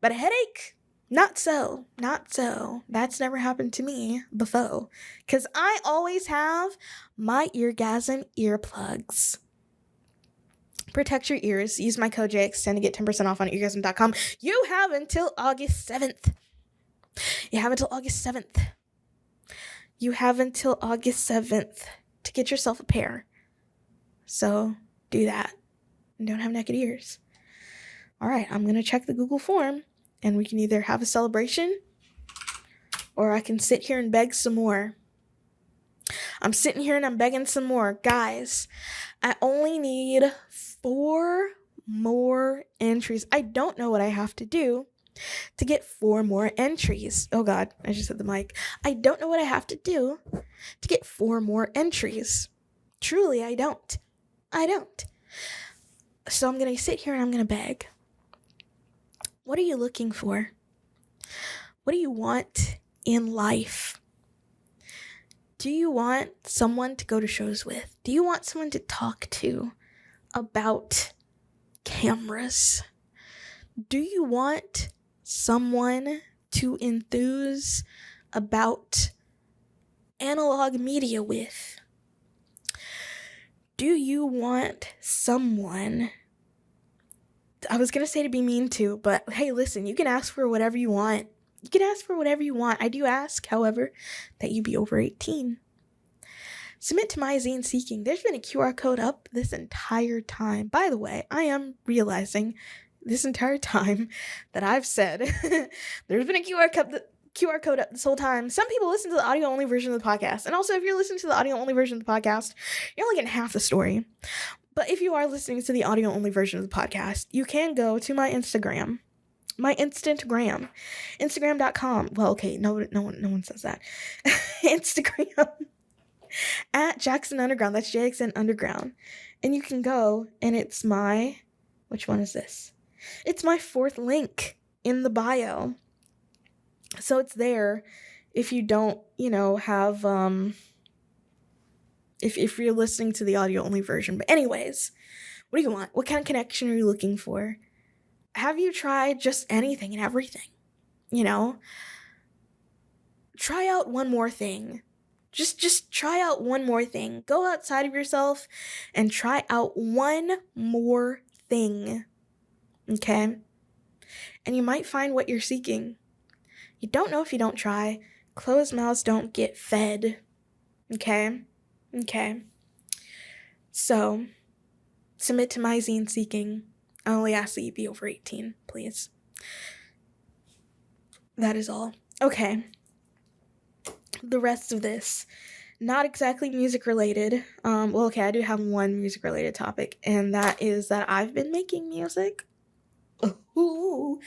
But a headache? Not so. Not so. That's never happened to me before. Because I always have my eargasm earplugs. Protect your ears. Use my code JX10 to get 10% off on eargasm.com. You have until August 7th. You have until August 7th. You have until August 7th to get yourself a pair. So do that. And don't have naked ears. All right, I'm going to check the Google form. And we can either have a celebration or I can sit here and beg some more. I'm sitting here and I'm begging some more. Guys, I only need 4 more entries. I don't know what I have to do to get 4 more entries. Oh God, I just hit the mic. I don't know what I have to do to get 4 more entries. Truly, I don't. So I'm going to sit here and I'm going to beg. What are you looking for? What do you want in life? Do you want someone to go to shows with? Do you want someone to talk to about cameras? Do you want someone to enthuse about analog media with? Do you want someone, I was going to say to be mean to, but hey, listen, you can ask for whatever you want. I do ask, however, that you be over 18. Submit to my zine seeking. There's been a QR code up this entire time. By the way, I am realizing this entire time that I've said there's been a QR code up this whole time. Some people listen to the audio-only version of the podcast. And also, if you're listening to the audio-only version of the podcast, you're only getting half the story. But if you are listening to the audio-only version of the podcast, you can go to my Instagram. My Instagram. Instagram.com. Well, okay, no one says that. Instagram. At Jackson Underground. That's JXN Underground. And you can go, and it's my... Which one is this? It's my 4th link in the bio. So it's there if you don't, have... If you're listening to the audio-only version. But anyways, what do you want? What kind of connection are you looking for? Have you tried just anything and everything? Try out one more thing. Just try out one more thing. Go outside of yourself and try out one more thing. Okay? And you might find what you're seeking. You don't know if you don't try. Closed mouths don't get fed. Okay? So, submit to my zine seeking. I only ask that you be over 18, please. That is all. Okay. The rest of this, not exactly music related. I do have one music related topic, and that is that I've been making music. Ooh.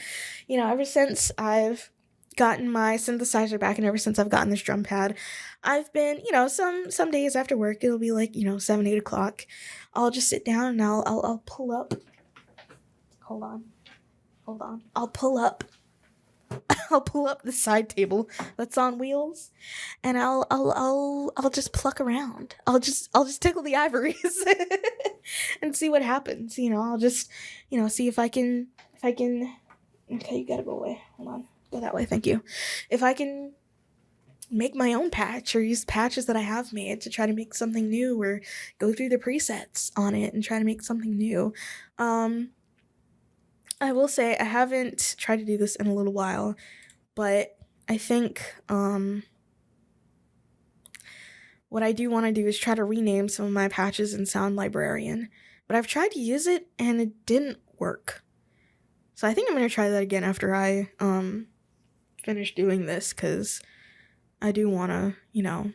Ever since I've gotten my synthesizer back and ever since I've gotten this drum pad, I've been, some days after work, it'll be like, 7, 8 o'clock. I'll just sit down and I'll pull up. Hold on. I'll pull up the side table that's on wheels, and I'll just pluck around. I'll just tickle the ivories and see what happens. I'll just, see if I can. Okay, you gotta go away. Hold on. Go that way. Thank you. If I can make my own patch or use patches that I have made to try to make something new, or go through the presets on it and try to make something new. I will say I haven't tried to do this in a little while, but I think what I do want to do is try to rename some of my patches in Sound Librarian. But I've tried to use it and it didn't work. So I think I'm going to try that again after I finish doing this, because I do want to,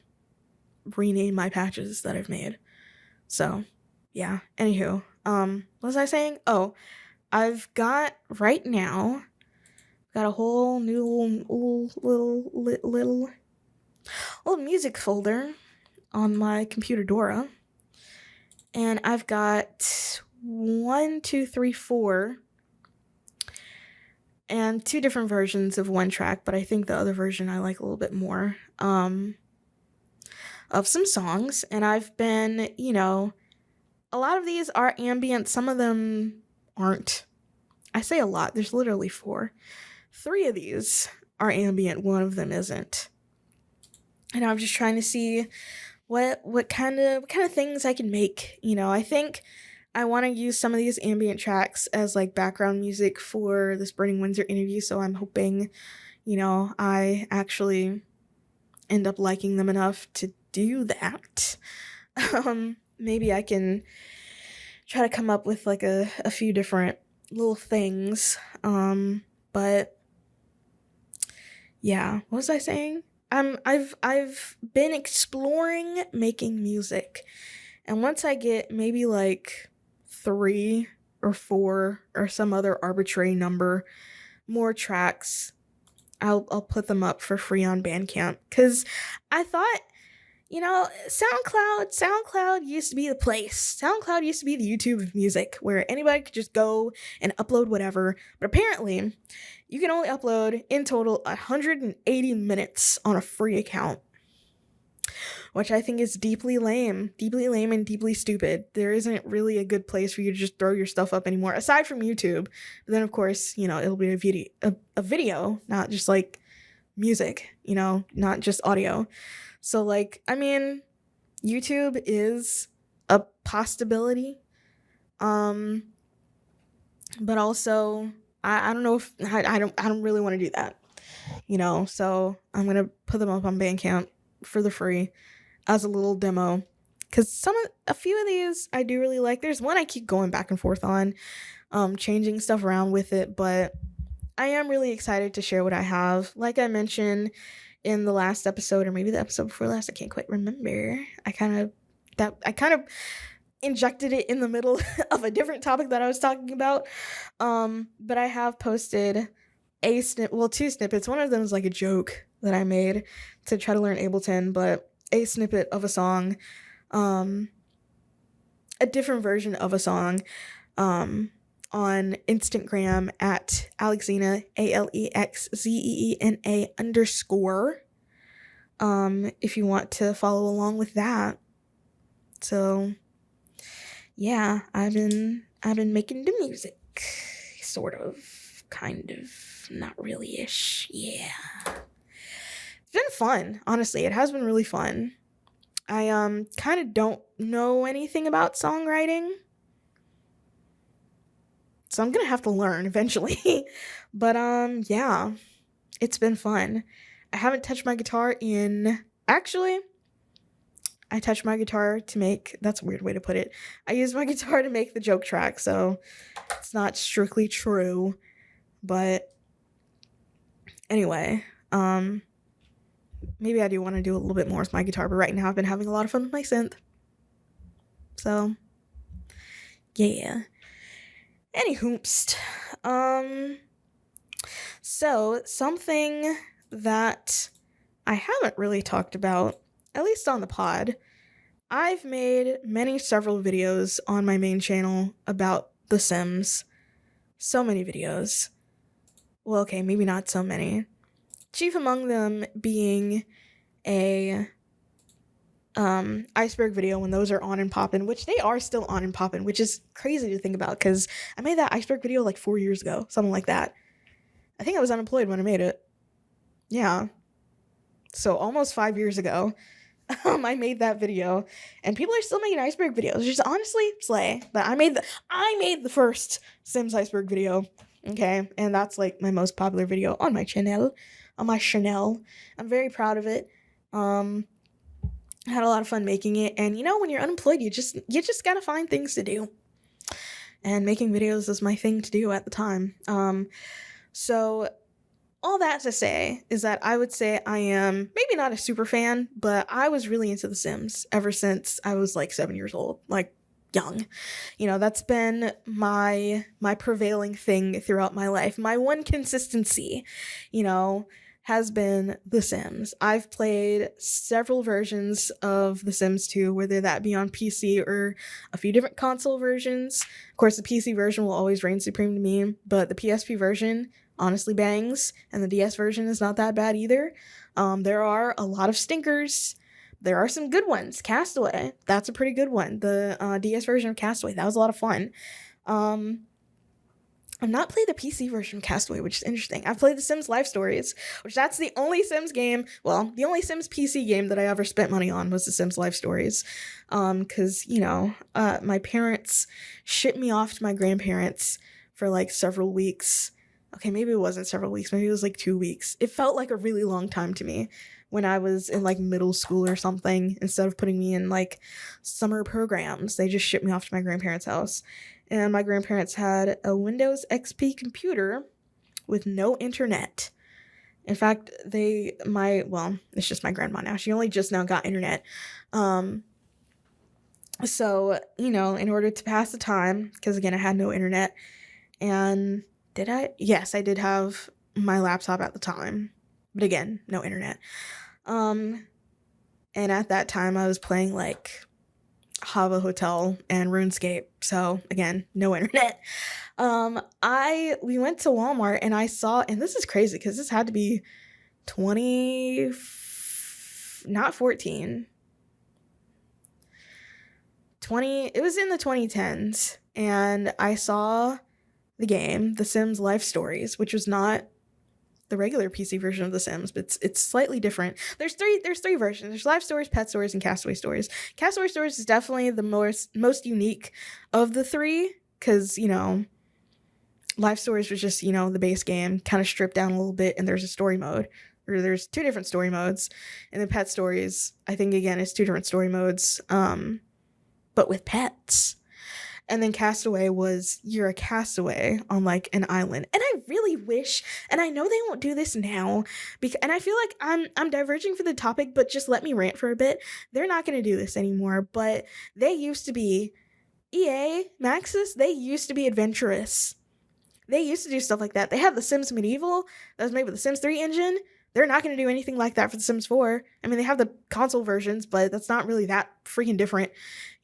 rename my patches that I've made. So, yeah. Anywho, what was I saying? Oh, I've got right now got a whole new little music folder on my computer Dora, and I've got 1, 2, 3, 4, and 2 different versions of one track, but I think the other version I like a little bit more. Of some songs, and I've been, a lot of these are ambient, some of them aren't. I say a lot, there's literally 4. 3 of these are ambient, one of them isn't. And I'm just trying to see what kind of things I can make. I think I want to use some of these ambient tracks as like background music for this Burning Windsor interview, so I'm hoping, I actually end up liking them enough to do that. Maybe I can try to come up with like a few different little things. But yeah, what was I saying? I've been exploring making music, and once I get maybe like 3 or 4 or some other arbitrary number more tracks, I'll put them up for free on Bandcamp, because I thought, SoundCloud used to be the place. SoundCloud used to be the YouTube of music, where anybody could just go and upload whatever. But apparently, you can only upload in total 180 minutes on a free account, which I think is deeply lame and deeply stupid. There isn't really a good place for you to just throw your stuff up anymore, aside from YouTube. But then, of course, it'll be a video, not just like music, not just audio. So, like, I mean, YouTube is a possibility. But also, I don't know if I don't really want to do that. So I'm gonna put them up on Bandcamp for the free as a little demo, because a few of these I do really like. There's one I keep going back and forth on, changing stuff around with it, but I am really excited to share what I have. Like I mentioned in the last episode, or maybe the episode before last, I can't quite remember. I kind of injected it in the middle of a different topic that I was talking about. But I have posted 2 snippets. One of them is like a joke that I made to try to learn Ableton, but a snippet of a song, a different version of a song, on Instagram at Alexzeena, ALEXZEENA_. If you want to follow along with that. So yeah, I've been making the music, sort of, kind of, not really ish. Yeah, it's been fun. Honestly, it has been really fun. I kind of don't know anything about songwriting, so I'm gonna have to learn eventually. But yeah, it's been fun. I haven't touched my guitar actually, I touched my guitar to make, that's a weird way to put it. I used my guitar to make the joke track, so it's not strictly true. But anyway, maybe I do want to do a little bit more with my guitar, but right now I've been having a lot of fun with my synth. So yeah. Anyhoopst. So something that I haven't really talked about, at least on the pod, I've made several videos on my main channel about The Sims. So many videos. Well, okay, maybe not so many. Chief among them being a iceberg video when those are on and poppin', which they are still on and poppin', which is crazy to think about, because I made that iceberg video like 4 years ago, something like that. I think I was unemployed when I made it. Yeah. So almost 5 years ago, I made that video, and people are still making iceberg videos, which is honestly slay. But I made the first Sims iceberg video, okay, and that's like my most popular video on my channel. I'm very proud of it. I had a lot of fun making it, and when you're unemployed, you just gotta find things to do. and making videos was my thing to do at the time. So all that to say is that I would say I am maybe not a super fan, but I was really into The Sims ever since I was like 7 years old, like young. That's been my prevailing thing throughout my life. My one consistency, has been The Sims. I've played several versions of The Sims 2, whether that be on PC or a few different console versions. Of course, the PC version will always reign supreme to me, but the PSP version honestly bangs, and the DS version is not that bad either. There are a lot of stinkers. There are some good ones. Castaway, that's a pretty good one. The DS version of Castaway, that was a lot of fun. I've not played the PC version of Castaway, which is interesting. I've played The Sims Life Stories, which that's the only Sims game, well, the only Sims PC game that I ever spent money on was The Sims Life Stories. Because, my parents shipped me off to my grandparents for like several weeks. Okay, maybe it wasn't several weeks, maybe it was like 2 weeks. It felt like a really long time to me when I was in like middle school or something. Instead of putting me in like summer programs, they just shipped me off to my grandparents' house. And my grandparents had a Windows XP computer with no internet. In fact, it's just my grandma now. She only just now got internet. So, in order to pass the time, because again, I had no internet, and did I? Yes, I did have my laptop at the time, but again, no internet. And at that time, I was playing like Hava Hotel and RuneScape, so again, no internet. We went to Walmart and I saw, and this is crazy because this had to be not 14, 20, it was in the 2010s, and I saw the game, The Sims Life Stories, which was not the regular PC version of The Sims, but it's slightly different. There's three versions. There's Life Stories, Pet Stories, and Castaway Stories. Castaway Stories is definitely the most unique of the three, because, Life Stories was just, the base game, kind of stripped down a little bit, and there's a story mode, or there's 2 different story modes. And then Pet Stories, I think, again, is 2 different story modes, but with pets. And then Castaway was, you're a castaway on like an island. And I really wish, and I know they won't do this now, and I feel like I'm diverging from the topic, but just let me rant for a bit. They're not going to do this anymore, but they used to be, EA, Maxis, they used to be adventurous. They used to do stuff like that. They had The Sims Medieval, that was made with the Sims 3 engine. They're not going to do anything like that for The Sims 4. I mean, they have the console versions, but that's not really that freaking different,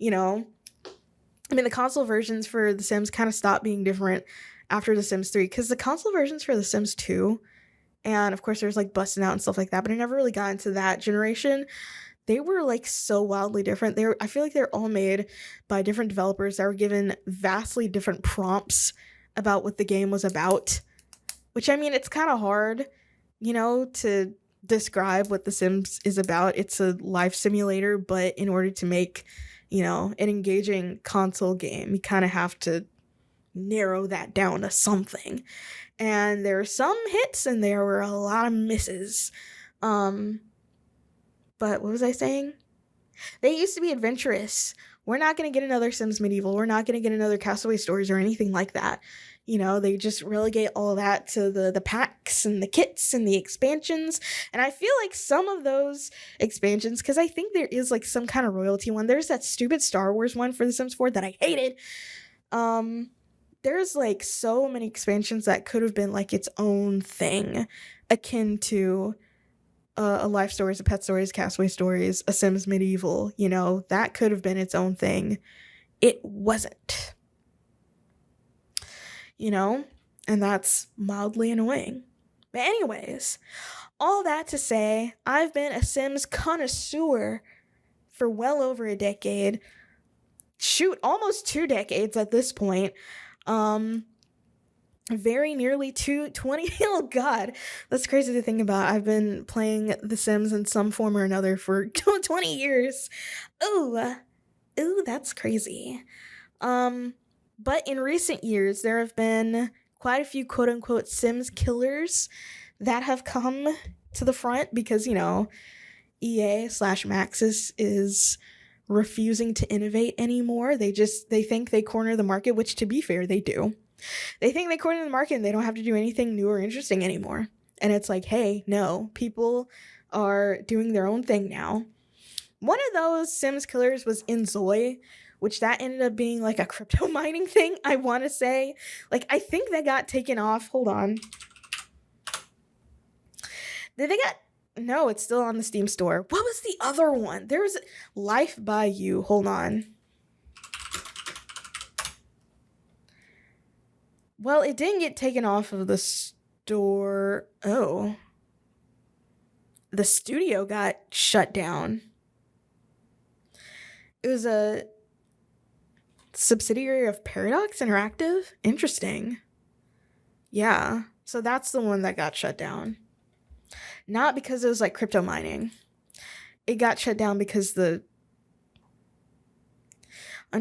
I mean, the console versions for The Sims kind of stopped being different after The Sims 3, because the console versions for The Sims 2, and of course there's like busting out and stuff like that, but I never really got into that generation. They were like so wildly different. I feel like they're all made by different developers that were given vastly different prompts about what the game was about, which, I mean, it's kind of hard, to describe what The Sims is about. It's a life simulator, but in order to make an engaging console game, you kind of have to narrow that down to something. And there are some hits and there were a lot of misses. But what was I saying? They used to be adventurous. We're not going to get another Sims Medieval. We're not going to get another Castaway Stories or anything like that. They just relegate all that to the packs and the kits and the expansions. And I feel like some of those expansions, because I think there is like some kind of royalty one. There's that stupid Star Wars one for The Sims 4 that I hated. There's like so many expansions that could have been like its own thing, akin to a Life Stories, a Pet Stories, Castaway Stories, a Sims Medieval. That could have been its own thing. It wasn't. And that's mildly annoying. But anyways, all that to say, I've been a Sims connoisseur for well over a decade. Shoot, almost 2 decades at this point. Very nearly 20. Oh god, that's crazy to think about. I've been playing The Sims in some form or another for 20 years. Ooh, that's crazy. But in recent years, there have been quite a few quote-unquote Sims killers that have come to the front because, EA/Maxis is refusing to innovate anymore. They think they corner the market, which, to be fair, they do. They think they corner the market and they don't have to do anything new or interesting anymore. And it's like, hey, no, people are doing their own thing now. One of those Sims killers was Inzoi, which that ended up being like a crypto mining thing, I want to say. Like, I think that got taken off. Hold on. No, it's still on the Steam store. What was the other one? There was Life by You. Hold on. Well, it didn't get taken off of the store. Oh. The studio got shut down. It was a subsidiary of Paradox Interactive. Interesting. Yeah. So that's the one that got shut down. Not because it was like crypto mining. It got shut down because on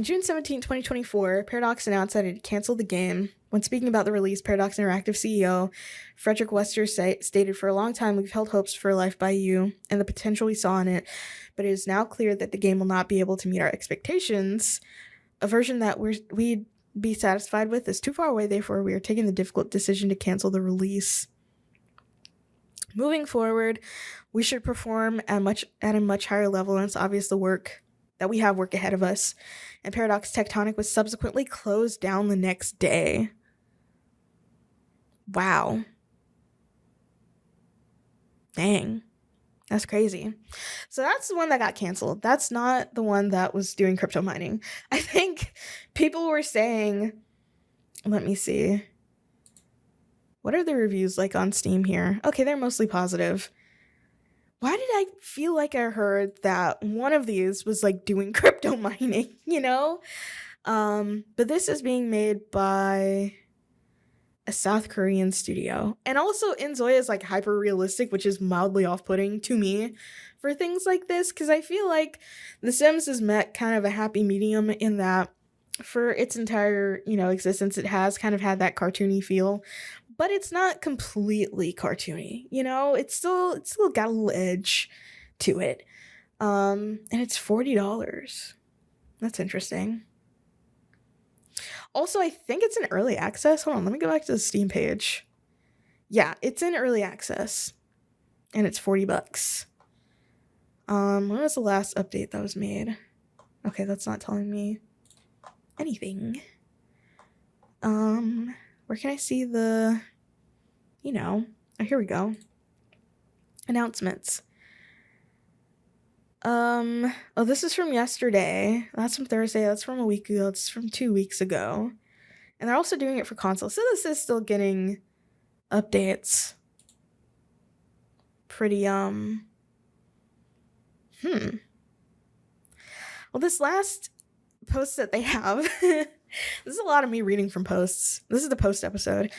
June 17, 2024, Paradox announced that it had canceled the game. When speaking about the release, Paradox Interactive CEO Frederick Wester stated, "For a long time, we've held hopes for Life by You and the potential we saw in it, but it is now clear that the game will not be able to meet our expectations. A version that we'd be satisfied with is too far away, therefore we are taking the difficult decision to cancel the release. Moving forward, we should perform at a much higher level, and it's obvious that we have work ahead of us." And Paradox Tectonic was subsequently closed down the next day. Wow. Dang. That's crazy. So that's the one that got canceled. That's not the one that was doing crypto mining. I think people were saying, let me see. What are the reviews like on Steam here? Okay, they're mostly positive. Why did I feel like I heard that one of these was like doing crypto mining, you know? But this is being made by a South Korean studio. And also Inzoi is like hyper realistic, which is mildly off-putting to me for things like this, because I feel like The Sims has met kind of a happy medium in that for its entire, existence, it has kind of had that cartoony feel, but it's not completely cartoony, it's still got a little edge to it. And it's $40. That's interesting. Also, I think it's in early access. Hold on, let me go back to the Steam page. Yeah, it's in early access. And it's $40. When was the last update that was made? Okay, that's not telling me anything. Where can I see the, oh, here we go. Announcements. This is from yesterday. That's from Thursday. That's from a week ago. It's from 2 weeks ago. And they're also doing it for console. So this is still getting updates. Pretty, Well, this last post that they have, this is a lot of me reading from posts. This is the post episode.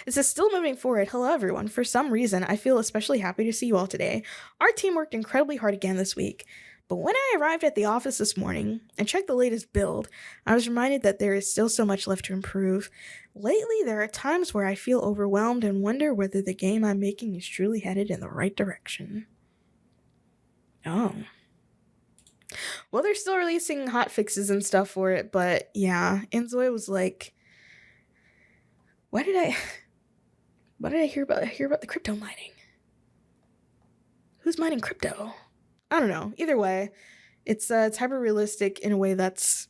It says, "Still moving forward. Hello, everyone. For some reason, I feel especially happy to see you all today. Our team worked incredibly hard again this week. But when I arrived at the office this morning and checked the latest build, I was reminded that there is still so much left to improve. Lately, there are times where I feel overwhelmed and wonder whether the game I'm making is truly headed in the right direction." Oh. Well, they're still releasing hotfixes and stuff for it, but yeah, Inzoi was like, Why did I hear about the crypto mining? Who's mining crypto? I don't know. Either way, it's hyper realistic in a way that's,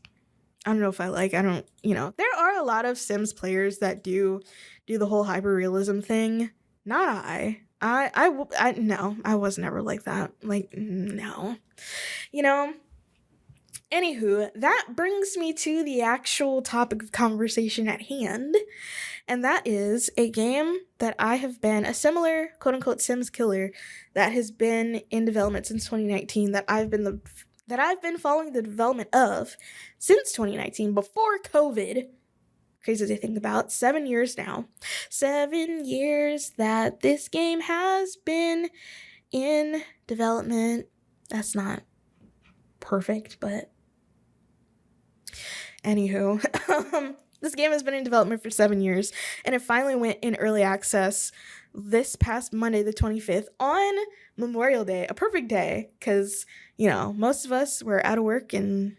I don't know if I like. I don't, there are a lot of Sims players that do the whole hyper realism thing. Not I. No, I was never like that. Like, no. Anywho, that brings me to the actual topic of conversation at hand. And that is a game that I have been, a similar quote-unquote Sims killer that has been in development since 2019, that I've been following the development of since 2019, before COVID. Crazy to think about. 7 years now. 7 years that this game has been in development. That's not perfect, but anywho. This game has been in development for 7 years, and it finally went in early access this past Monday, the 25th, on Memorial Day, a perfect day, because, most of us were out of work, and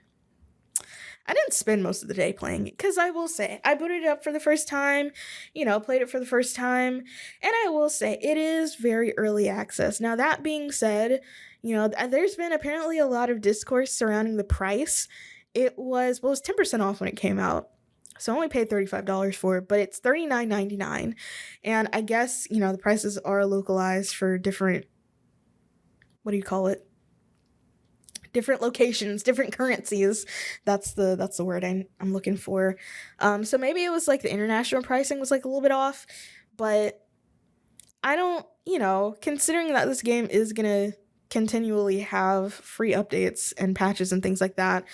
I didn't spend most of the day playing it, because I will say, I booted it up for the first time, played it for the first time, and I will say, it is very early access. Now, that being said, there's been apparently a lot of discourse surrounding the price. It was 10% off when it came out. So I only paid $35 for it, but it's $39.99. And I guess, the prices are localized for different, what do you call it? Different locations, different currencies. That's the word I'm looking for. So maybe it was like the international pricing was like a little bit off, but I don't, considering that this game is gonna continually have free updates and patches and things like that,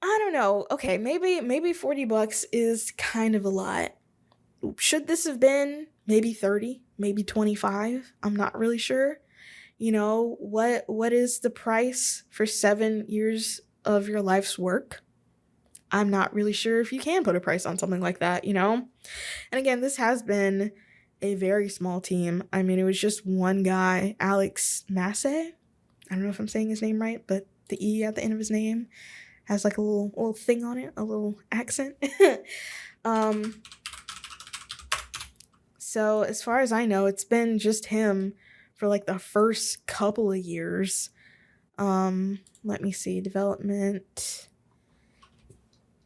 I don't know. Okay, maybe $40 is kind of a lot. Should this have been maybe 30, maybe 25? I'm not really sure. What is the price for 7 years of your life's work? I'm not really sure if you can put a price on something like that, And again, this has been a very small team. I mean, it was just one guy, Alex Masse. I don't know if I'm saying his name right, but the E at the end of his name has like a little thing on it, a little accent. So as far as I know, it's been just him for like the first couple of years. Let me see, development.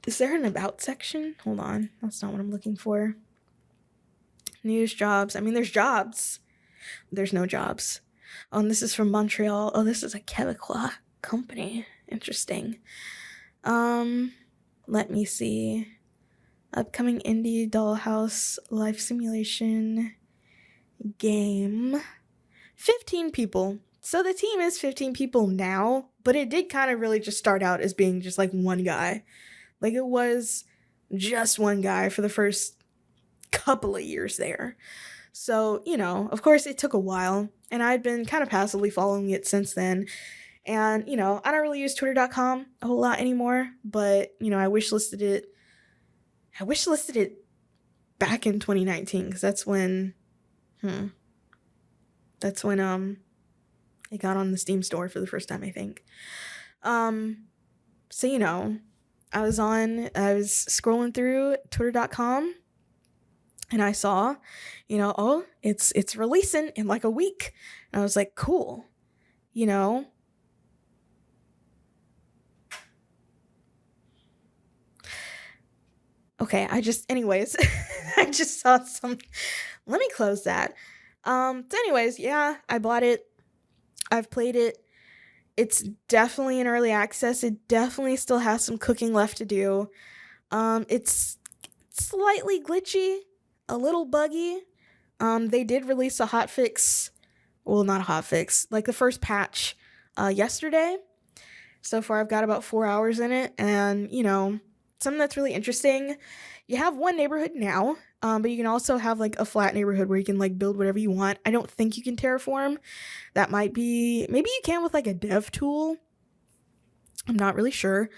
Is there an about section? Hold on, that's not what I'm looking for. News, jobs. I mean, there's jobs. There's no jobs. Oh, and this is from Montreal. Oh, this is a Quebecois company. Interesting. Let me see. Upcoming indie dollhouse life simulation game. 15 people. So the team is 15 people now, but it did kind of really just start out as being just like one guy. Like it was just one guy for the first couple of years there. So, of course it took a while, and I'd been kind of passively following it since then. And, I don't really use twitter.com a whole lot anymore, but, I wishlisted it. I wishlisted it back in 2019, because that's when it got on the Steam store for the first time, I think. So, I was scrolling through twitter.com, and I saw, oh, it's releasing in like a week. And I was like, cool, Okay, I just saw some, let me close that. So anyways, yeah, I bought it. I've played it. It's definitely in early access. It definitely still has some cooking left to do. It's slightly glitchy, a little buggy. They did release a hotfix. Well, not a hotfix, like the first patch yesterday. So far, I've got about 4 hours in it, and something that's really interesting. You have one neighborhood now, but you can also have like a flat neighborhood where you can like build whatever you want. I don't think you can terraform. That might be, maybe you can with like a dev tool. I'm not really sure.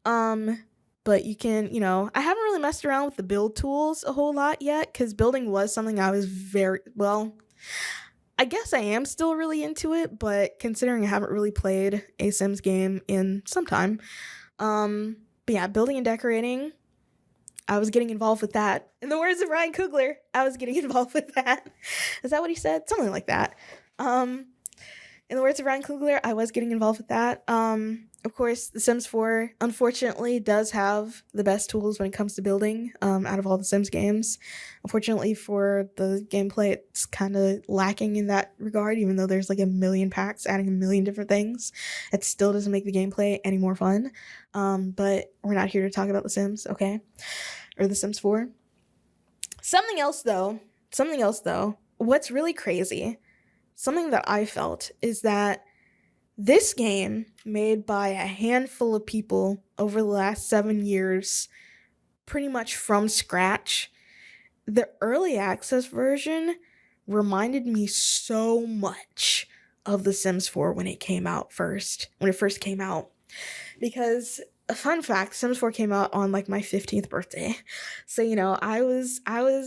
But you can, I haven't really messed around with the build tools a whole lot yet, because building was something I was I guess I am still really into it, but considering I haven't really played a Sims game in some time, but yeah, building and decorating, I was getting involved with that. In the words of Ryan Coogler, I was getting involved with that. Is that what he said? Something like that. In the words of Ryan Coogler, I was getting involved with that. Of course, The Sims 4, unfortunately, does have the best tools when it comes to building out of all the Sims games. Unfortunately for the gameplay, it's kind of lacking in that regard, even though there's like a million packs adding a million different things. It still doesn't make the gameplay any more fun. But we're not here to talk about The Sims, okay? Or The Sims 4. Something else, though, what's really crazy, something that I felt, is that this game, made by a handful of people over the last 7 years, pretty much from scratch, the early access version reminded me so much of The Sims 4 when it first came out. Because a fun fact, Sims 4 came out on like my 15th birthday. So, I was not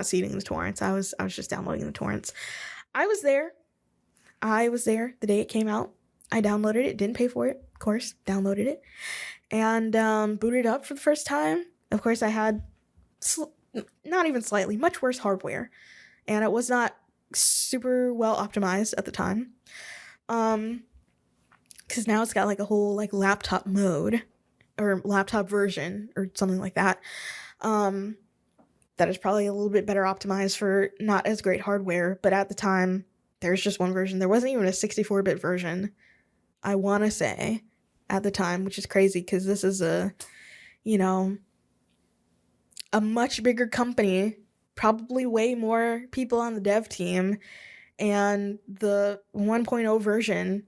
seeding the torrents. I was just downloading the torrents. I was there. I was there the day it came out. I downloaded it, didn't pay for it, of course, downloaded it, and booted it up for the first time. Of course, I had not even slightly, much worse hardware, and it was not super well optimized at the time. Because now it's got like a whole like laptop mode or laptop version or something like that. That is probably a little bit better optimized for not as great hardware, but at the time, there's just one version. There wasn't even a 64-bit version, I want to say, at the time, which is crazy because this is a much bigger company, probably way more people on the dev team, and the 1.0 version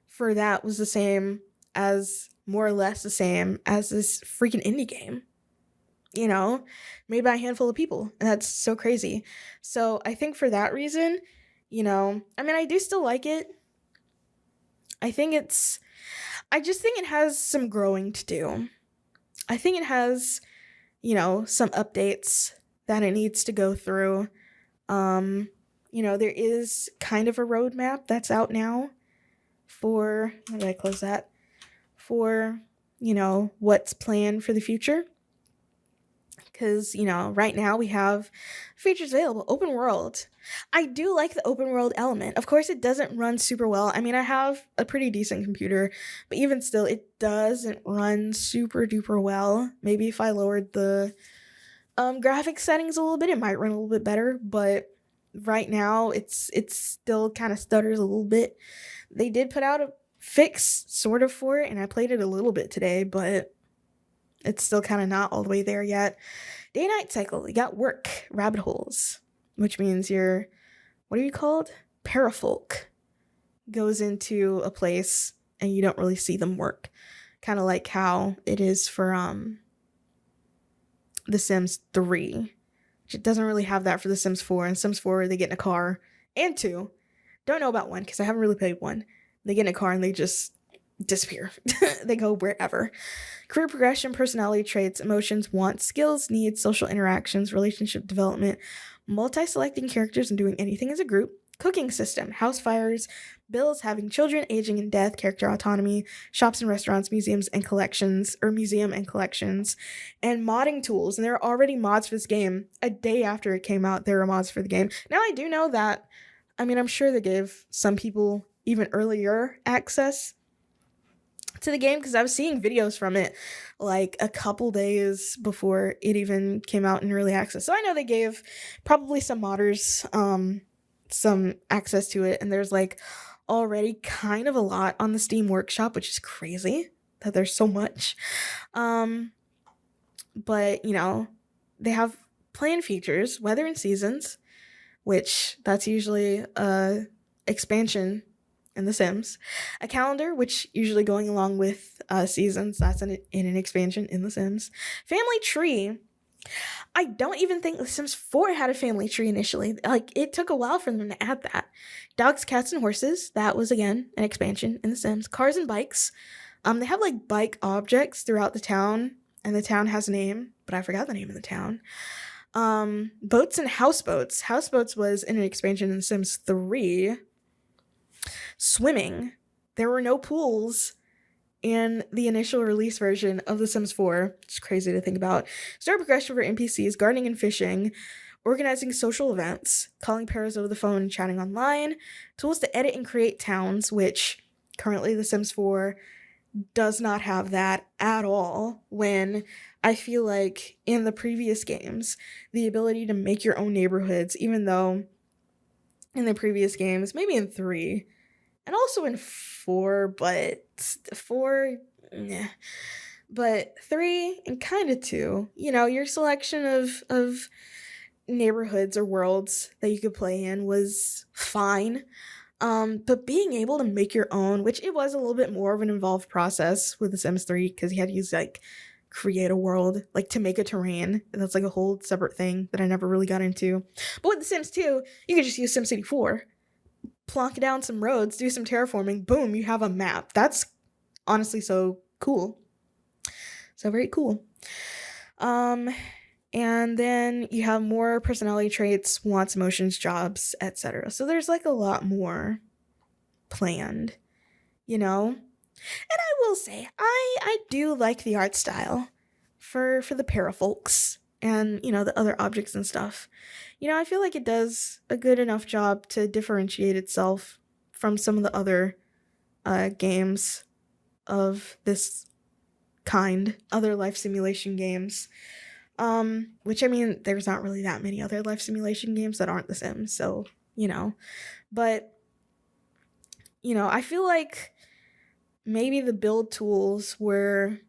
for that was the same as, more or less the same as, this freaking indie game. Made by a handful of people. And that's so crazy. So I think for that reason, I do still like it. I just think it has some growing to do. I think it has, some updates that it needs to go through. There is kind of a roadmap that's out now for, how did I close that? For, what's planned for the future. Because, right now we have features available. Open world. I do like the open world element. Of course, it doesn't run super well. I have a pretty decent computer, but even still, it doesn't run super duper well. Maybe if I lowered the graphics settings a little bit, it might run a little bit better. But right now, it's still kind of stutters a little bit. They did put out a fix sort of for it, and I played it a little bit today, but it's still kind of not all the way there yet. Day-night cycle. You got work, rabbit holes, which means your, what are you called? Parafolk goes into a place and you don't really see them work. Kind of like how it is for The Sims 3. Which it doesn't really have that for The Sims 4. In Sims 4, they get in a car. And 2. Don't know about 1 because I haven't really played 1. They get in a car and they just disappear. They go wherever. Career progression, personality traits, emotions, wants, skills, needs, social interactions, relationship development, multi-selecting characters and doing anything as a group, cooking system, house fires, bills, having children, aging and death, character autonomy, shops and restaurants, museums and collections, and modding tools. And there are already mods for this game. A day after it came out, there were mods for the game. Now, I do know that, I'm sure they gave some people even earlier access to the game because I was seeing videos from it like a couple days before it even came out in early access. So I know they gave probably some modders some access to it, and there's like already kind of a lot on the Steam Workshop, which is crazy that there's so much. But they have planned features, weather and seasons, which that's usually expansion in The Sims. A calendar, which usually going along with seasons, that's in an expansion in The Sims. Family tree. I don't even think The Sims 4 had a family tree initially. Like, it took a while for them to add that. Dogs, cats, and horses. That was, again, an expansion in The Sims. Cars and bikes. They have, like, bike objects throughout the town, and the town has a name, but I forgot the name of the town. Boats and houseboats. Houseboats was in an expansion in The Sims 3. Swimming. There were no pools in the initial release version of The Sims 4. It's crazy to think about. Story progression for NPCs, gardening and fishing, organizing social events, calling pairs over the phone and chatting online, tools to edit and create towns, which currently The Sims 4 does not have that at all, when I feel like in the previous games, the ability to make your own neighborhoods, even though in the previous games, maybe in 3, and also in 4, but 4, yeah. But 3 and kind of 2, your selection of neighborhoods or worlds that you could play in was fine. But being able to make your own, which it was a little bit more of an involved process with The Sims 3, because you had to use, like, create a world, like, to make a terrain, and that's, like, a whole separate thing that I never really got into. But with The Sims 2, you could just use SimCity 4. plonk down some roads, do some terraforming, boom, you have a map. That's honestly so cool. So very cool. And then you have more personality traits, wants, emotions, jobs, etc. So there's like a lot more planned, you know? And I will say, I do like the art style for the parafolks and, you know, the other objects and stuff. You know, I feel like it does a good enough job to differentiate itself from some of the other games of this kind, other life simulation games. Which, I mean, there's not really that many other life simulation games that aren't The Sims, so, you know. But, you know, I feel like maybe the build tools were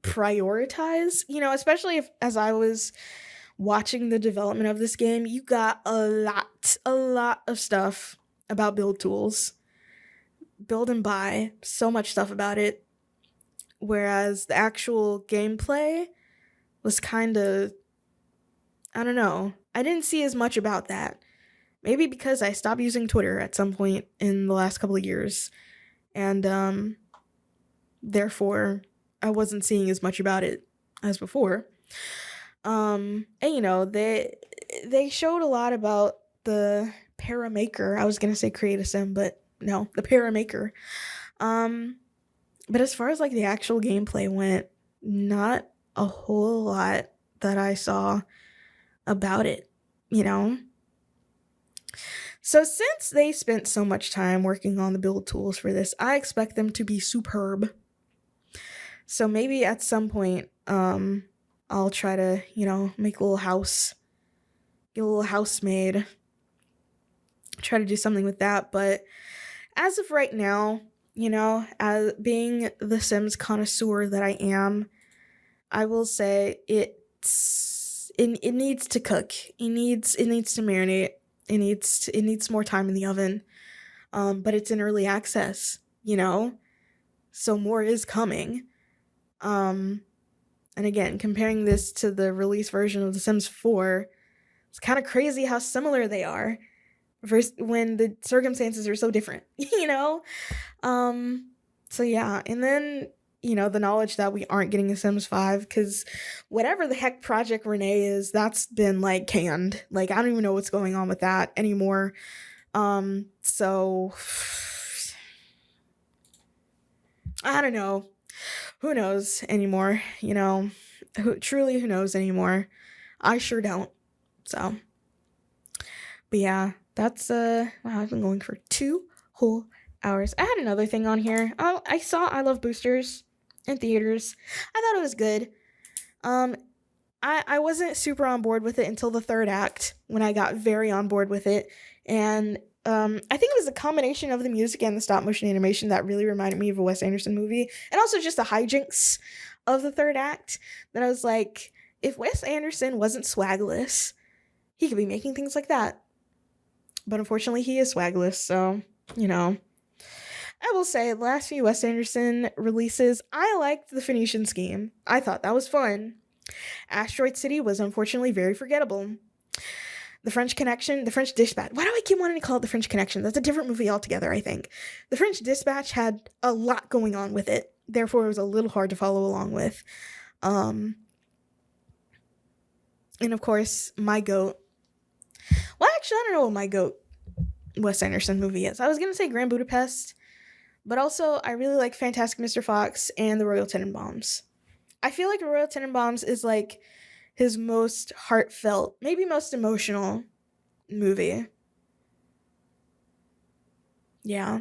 prioritized, you know, especially if, as I was watching the development of this game, you got a lot of stuff about build tools. Build and buy, so much stuff about it. Whereas the actual gameplay was kind of, I don't know, I didn't see as much about that. Maybe because I stopped using Twitter at some point in the last couple of years, and therefore I wasn't seeing as much about it as before. And you know, they showed a lot about the Paramaker. I was gonna say Create a Sim, but no, the Paramaker. But as far as like the actual gameplay went, not a whole lot that I saw about it, you know? So since they spent so much time working on the build tools for this, I expect them to be superb. So maybe at some point, I'll try to, you know, make a little house, get a little house made, try to do something with that. But as of right now, you know, as being the Sims connoisseur that I am, I will say it needs to cook. It needs to marinate. It needs more time in the oven. But it's in early access, you know? So more is coming. And again, comparing this to the release version of The Sims 4, it's kind of crazy how similar they are versus when the circumstances are so different, you know? So yeah, and then, you know, the knowledge that we aren't getting a Sims 5, because whatever the heck Project Renee is, that's been, like, canned. Like, I don't even know what's going on with that anymore. So, I don't know. Who knows anymore, you know? Who knows anymore? I sure don't. So, but yeah, that's, wow, I've been going for 2 whole hours. I had another thing on here. Oh, I saw I Love Boosters in theaters. I thought it was good. I wasn't super on board with it until the third act, when I got very on board with it. And I think it was a combination of the music and the stop motion animation that really reminded me of a Wes Anderson movie, and also just the hijinks of the third act, that I was like, if Wes Anderson wasn't swagless, he could be making things like that. But unfortunately, he is swagless, so, you know. I will say, the last few Wes Anderson releases, I liked the Phoenician Scheme. I thought that was fun. Asteroid City was unfortunately very forgettable. The French Connection, The French Dispatch. Why do I keep wanting to call it The French Connection? That's a different movie altogether, I think. The French Dispatch had a lot going on with it. Therefore, it was a little hard to follow along with. And of course, my GOAT. Well, actually, I don't know what my GOAT Wes Anderson movie is. I was going to say Grand Budapest, but also I really like Fantastic Mr. Fox and The Royal Tenenbaums. I feel like The Royal Tenenbaums is like his most heartfelt, maybe most emotional movie. Yeah.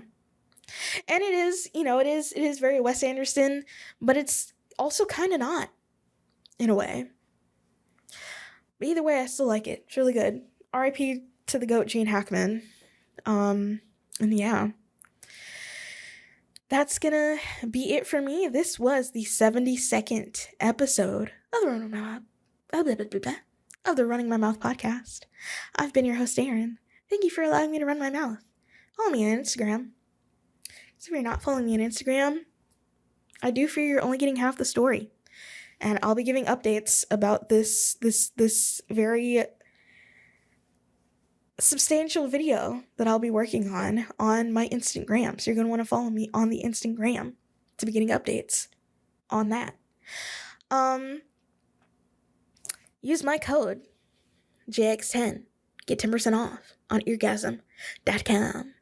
And it is, you know, it is very Wes Anderson, but it's also kind of not, in a way. But either way, I still like it. It's really good. R.I.P. to the GOAT, Gene Hackman. And yeah. That's gonna be it for me. This was the 72nd episode of the Running My Mouth, of the Running My Mouth podcast. I've been your host, Aaron. Thank you for allowing me to run my mouth. Follow me on Instagram. So if you're not following me on Instagram, I do fear you're only getting half the story. And I'll be giving updates about this very substantial video that I'll be working on my Instagram. So you're going to want to follow me on the Instagram to be getting updates on that. Use my code JX10. Get 10% off on eargasm.com.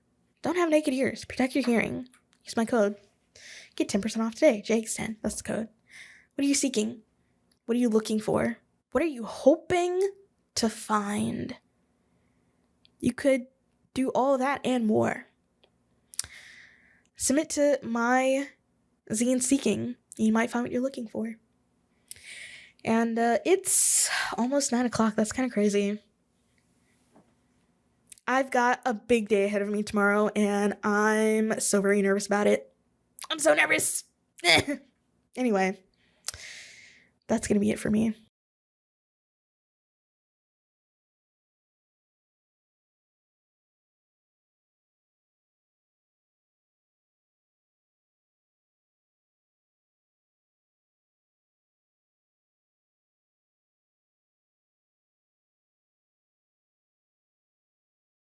Don't have naked ears. Protect your hearing. Use my code. Get 10% off today. JX10. That's the code. What are you seeking? What are you looking for? What are you hoping to find? You could do all that and more. Submit to my zine Seeking. You might find what you're looking for. And it's almost 9 o'clock. That's kind of crazy. I've got a big day ahead of me tomorrow, and I'm so very nervous about it. I'm so nervous. Anyway, that's going to be it for me.